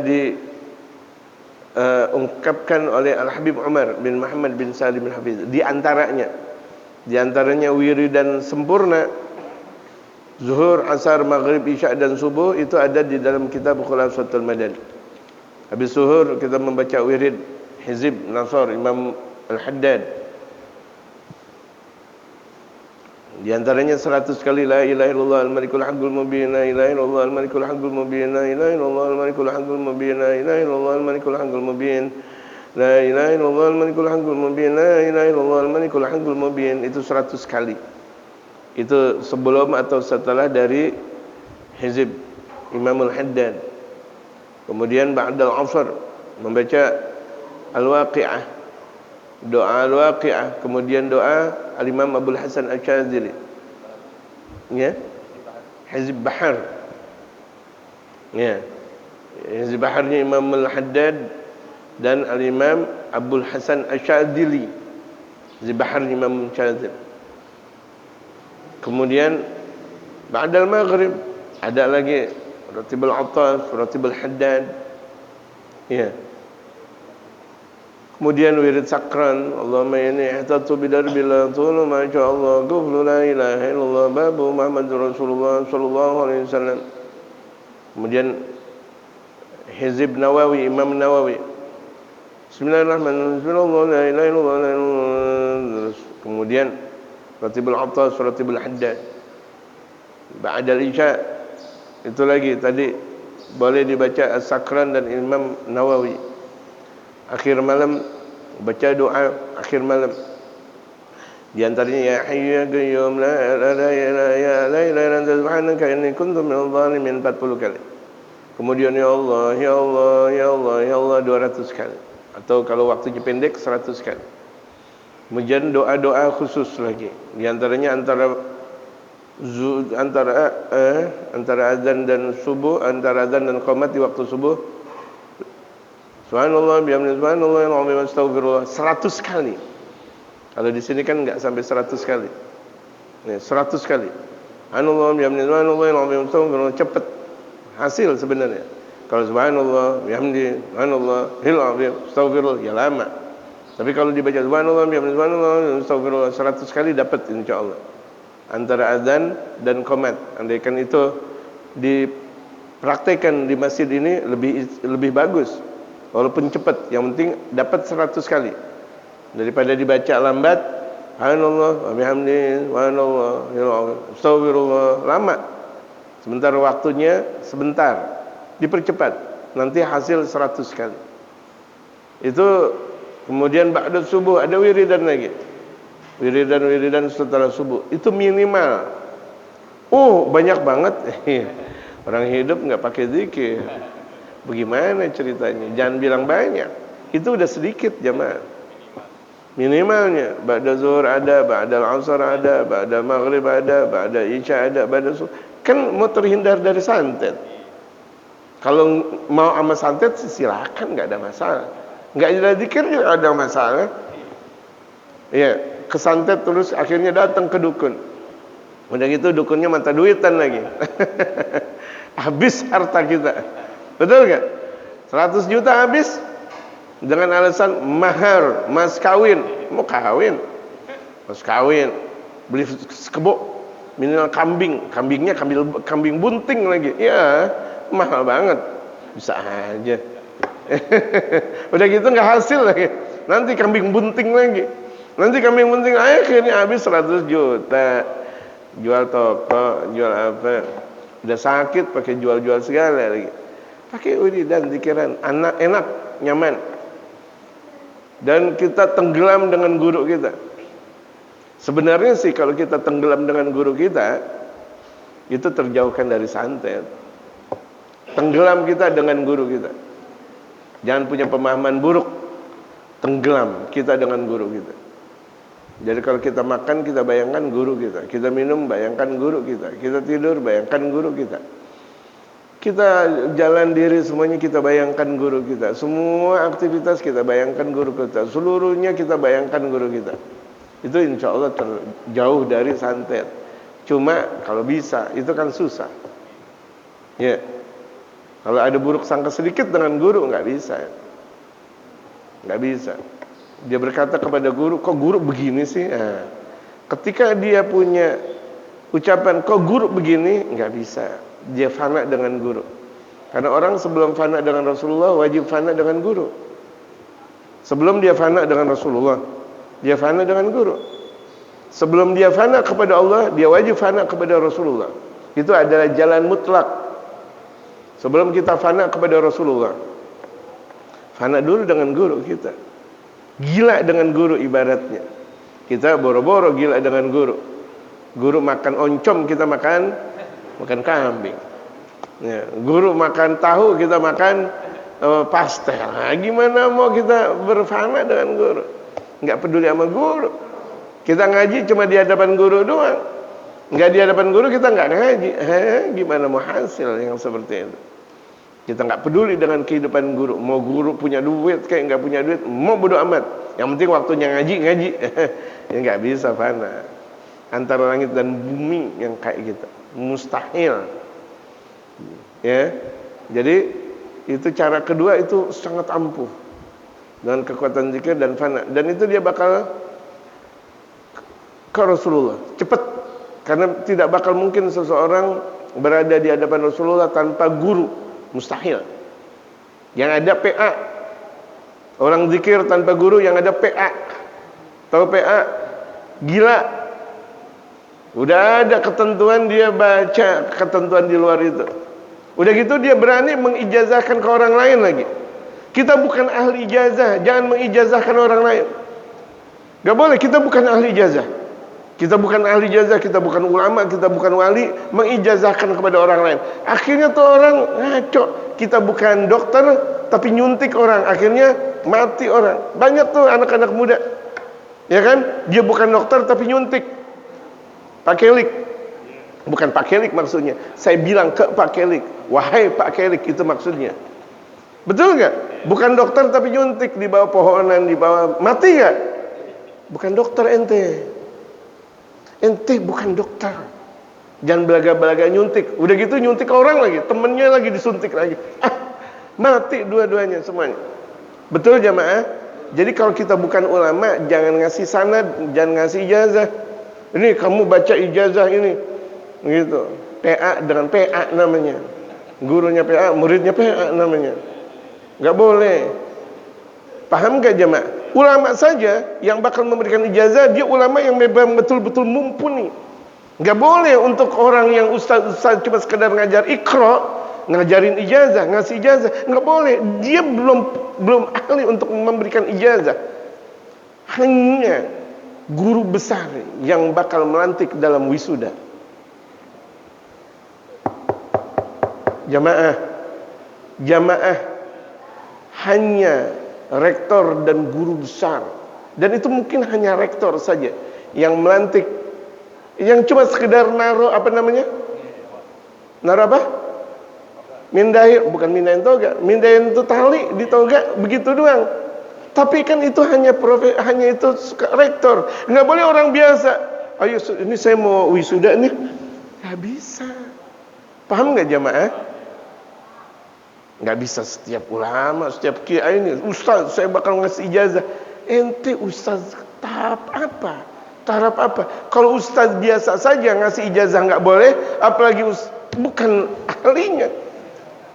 ungkapkan oleh Al-Habib Umar bin Muhammad bin Salim Al-Hafiz. Di antaranya wiridan sempurna zuhur, asar, maghrib, isya dan subuh itu ada di dalam kitab Khulasatul Madad. Habis zuhur kita membaca wirid Hizib Nasr Imam Al-Haddad. Di antaranya 100 kali la ilaha illallah al-malikul haqqul mubin, la ilaha illallah al-malikul haqqul mubin, la ilaha illallah al-malikul haqqul mubin, la ilaha illallah al-malikul haqqul mubin, la ilaha illallah al-malikul haqqul mubin, la ilaha illallah al-malikul haqqul mubin. Itu 100 kali. Itu sebelum atau setelah dari Hizib Imam Al-Haddad. Kemudian ba'dal 'asr membaca Al-Waqi'ah, doa Al-Waqi'ah, kemudian doa Al-Imam Abdul Hasan Al-Syadzili, ya, Hizib Bahar, ya, Hizib Baharnya Imam Al-Haddad dan Al-Imam Abdul Hasan Al-Syadzili, Hizib Baharnya Imam Al-Syadzili. Kemudian ba'dal maghrib ada lagi Ratibul Attas, Ratibul Haddad, ya. Kemudian wirid sakran, Allahumma inni ihtatu bidarbil tulu ma sya Allah qul la ilaha illallah babu Muhammadur Rasulullah sallallahu alaihi wasallam. Kemudian Hizib Nawawi, Imam Nawawi, Bismillahirrahmanirrahim, la ilaha illallah. Kemudian Ratibul Attas, Ratibul Haddad. Ba'dal Isya itu lagi tadi boleh dibaca As-Sakran dan Imam Nawawi. Akhir malam baca doa akhir malam. Di antaranya ya hayyu ya qayyum la ilaha illa anta subhanaka inni kuntu minadh dhalimin 40 kali. Kemudian ya Allah ya Allah ya Allah ya Allah 200 kali. Atau kalau waktunya pendek 100 kali. Kemudian doa-doa khusus lagi. Di antaranya antara antara azan dan subuh, antara azan dan qomat di waktu subuh. Subhanallah bihamdihi subhanallahil azim astagfirullah 100 kali. Kalau di sini kan enggak sampai 100 kali. Nih, 100 kali. Subhanallah bihamdihi subhanallahil azim astagfirullah, cepat hasil sebenarnya. Kalau subhanallah bihamdihi subhanallahil azim astagfirullah ya lama. Tapi kalau dibaca subhanallah bihamdihi subhanallah astagfirullah 100 kali dapat insyaallah. Antara azan dan qomat. Andaikan itu dipraktekkan di masjid ini lebih bagus. Walaupun cepat, yang penting dapat 100 kali. Daripada dibaca lambat, subhanallah wa bihamdihi subhanallah astagfirullah lama. Sebentar waktunya sebentar. Dipercepat. Nanti hasil 100 kali. Itu kemudian ba'da subuh ada wiridan lagi. Wiridan setelah subuh itu minimal. Banyak banget. Orang hidup enggak pakai zikir. Bagaimana ceritanya? Jangan bilang banyak. Itu udah sedikit jemaah. Minimalnya ba'da zuhur ada, ba'da asar ada, ba'da maghrib ada, ba'da isya ada, ba'da subuh. Kan mau terhindar dari santet. Kalau mau sama santet silakan, enggak ada masalah. Enggak ada zikir juga ada masalah. Iya. Kesantet terus akhirnya datang ke dukun. Udah gitu dukunnya mata duitan lagi. Habis harta kita. Betul gak? 100 juta habis dengan alasan mahar, mas kawin. Mau kawin? Mas kawin. Beli sekebo minimal kambing. Kambingnya kambing bunting lagi. Ya, mahal banget. Bisa aja. Udah gitu gak hasil lagi. Nanti kambing bunting lagi. Nanti kambing bunting akhirnya habis 100 juta. Jual toko, jual apa. Udah sakit pakai jual-jual segala lagi. Pakai wiridan, zikiran, enak, nyaman. Dan kita tenggelam dengan guru kita. Sebenarnya sih kalau kita tenggelam dengan guru kita, itu terjauhkan dari santet. Tenggelam kita dengan guru kita. Jangan punya pemahaman buruk. Tenggelam kita dengan guru kita. Jadi kalau kita makan, kita bayangkan guru kita. Kita minum, bayangkan guru kita. Kita tidur, bayangkan guru kita. Kita jalan diri, semuanya kita bayangkan guru kita. Semua aktivitas kita bayangkan guru kita. Seluruhnya kita bayangkan guru kita. Itu insya Allah jauh dari santet. Cuma kalau bisa, itu kan susah. Ya. Kalau ada buruk sangka sedikit dengan guru, nggak bisa. Nggak bisa. Dia berkata kepada guru, kok guru begini sih? Nah, ketika dia punya ucapan, kok guru begini? Nggak bisa. Dia fana dengan guru. Karena orang sebelum fana dengan Rasulullah, wajib fana dengan guru. Sebelum dia fana dengan Rasulullah, dia fana dengan guru. Sebelum dia fana kepada Allah, dia wajib fana kepada Rasulullah. Itu adalah jalan mutlak. Sebelum kita fana kepada Rasulullah, fana dulu dengan guru kita. Gila dengan guru ibaratnya. Kita boro-boro gila dengan guru. Guru makan oncom, kita makan kambing. Ya, guru makan tahu, kita makan pastel. Nah, gimana mau kita berfana dengan guru? Enggak peduli sama guru. Kita ngaji cuma di hadapan guru doang. Enggak di hadapan guru kita enggak ngaji. Gimana mau hasil yang seperti itu? Kita nggak peduli dengan kehidupan guru. Mau guru punya duit kayak nggak punya duit, mau bodo amat. Yang penting waktunya ngaji. Ya nggak bisa fana. Antara langit dan bumi yang kayak gitu, mustahil. Ya, jadi itu cara kedua itu sangat ampuh dengan kekuatan zikir dan fana. Dan itu dia bakal ke Rasulullah cepat, karena tidak bakal mungkin seseorang berada di hadapan Rasulullah tanpa guru. Mustahil. Yang ada PA. Orang zikir tanpa guru yang ada PA. Tahu PA? Gila. Udah ada ketentuan, dia baca ketentuan di luar itu. Udah gitu dia berani mengijazahkan ke orang lain lagi. Kita bukan ahli ijazah, jangan mengijazahkan orang lain. Gak boleh, kita bukan ahli ijazah. Kita bukan ahli ijazah, kita bukan ulama, kita bukan wali, mengijazahkan kepada orang lain. Akhirnya tuh orang ngaco. Kita bukan dokter, tapi nyuntik orang. Akhirnya mati orang. Banyak tuh anak-anak muda, ya kan? Dia bukan dokter, tapi nyuntik pakai lik. Bukan Pak Kelik maksudnya. Saya bilang ke Pak Kelik, wahai Pak Kelik, itu maksudnya. Betul nggak? Bukan dokter tapi nyuntik di bawah pohonan, di bawah, mati nggak? Bukan dokter ente. Ente bukan dokter. Jangan belaga-belaga nyuntik. Udah gitu nyuntik ke orang lagi, temennya lagi disuntik lagi. Mati dua-duanya semuanya. Betul jamaah? Jadi kalau kita bukan ulama, jangan ngasih sanad, jangan ngasih ijazah. Ini kamu baca ijazah ini, gitu. PA dengan PA namanya. Gurunya PA, muridnya PA namanya. Nggak boleh. Paham gak jamaah? Ulama saja yang bakal memberikan ijazah, dia ulama yang memang betul-betul mumpuni. Nggak boleh untuk orang yang ustaz cuma sekedar ngajar ikra, ngajarin ijazah, ngasih ijazah, nggak boleh. Dia belum ahli untuk memberikan ijazah. Hanya guru besar yang bakal melantik dalam wisuda. Jamaah, hanya rektor dan guru besar, dan itu mungkin hanya rektor saja yang melantik. Yang cuma sekedar naruh apa namanya? Naruh apa? Mindahin, bukan mindahin toga. Mindahin itu tali di toga, begitu doang. Tapi kan itu hanya itu rektor. Nggak boleh orang biasa. Ayo, ini saya mau wisuda nih. Nggak bisa. Paham nggak jamaah? Nggak bisa setiap ulama, setiap kiai ini, ustaz saya bakal ngasih ijazah. Ente ustaz tahap apa? Taraf apa? Kalau ustaz biasa saja ngasih ijazah nggak boleh, apalagi bukan ahlinya.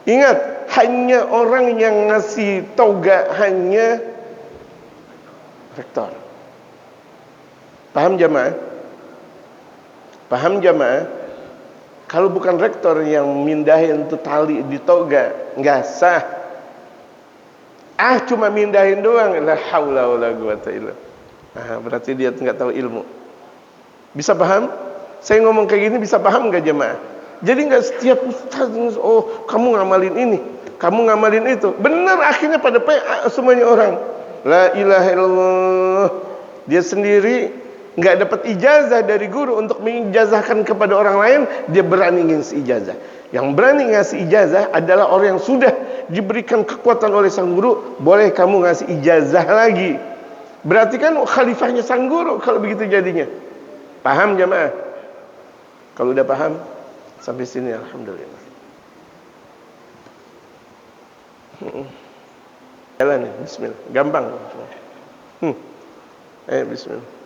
Ingat, hanya orang yang ngasih toga hanya rektor. Paham jamaah? Paham jamaah? Kalau bukan rektor yang mindahin itu tali di toga, nggak sah. Cuma mindahin doang, la haula wala quwata illa. Berarti dia nggak tahu ilmu. Bisa paham? Saya ngomong kayak gini bisa paham nggak jemaah? Jadi nggak setiap ustaz, oh kamu ngamalin ini, kamu ngamalin itu. Benar, akhirnya pada PA semuanya orang. La ilaha illallah. Dia sendiri nggak dapat ijazah dari guru untuk mengijazahkan kepada orang lain, dia berani ngasih ijazah. Yang berani ngasih ijazah adalah orang yang sudah diberikan kekuatan oleh sang guru. Boleh kamu ngasih ijazah lagi. Berarti kan khalifahnya sang guru kalau begitu jadinya. Paham jamaah? Kalau udah paham, sampai sini alhamdulillah. Jalan ya, bismillah. Gampang. Bismillah.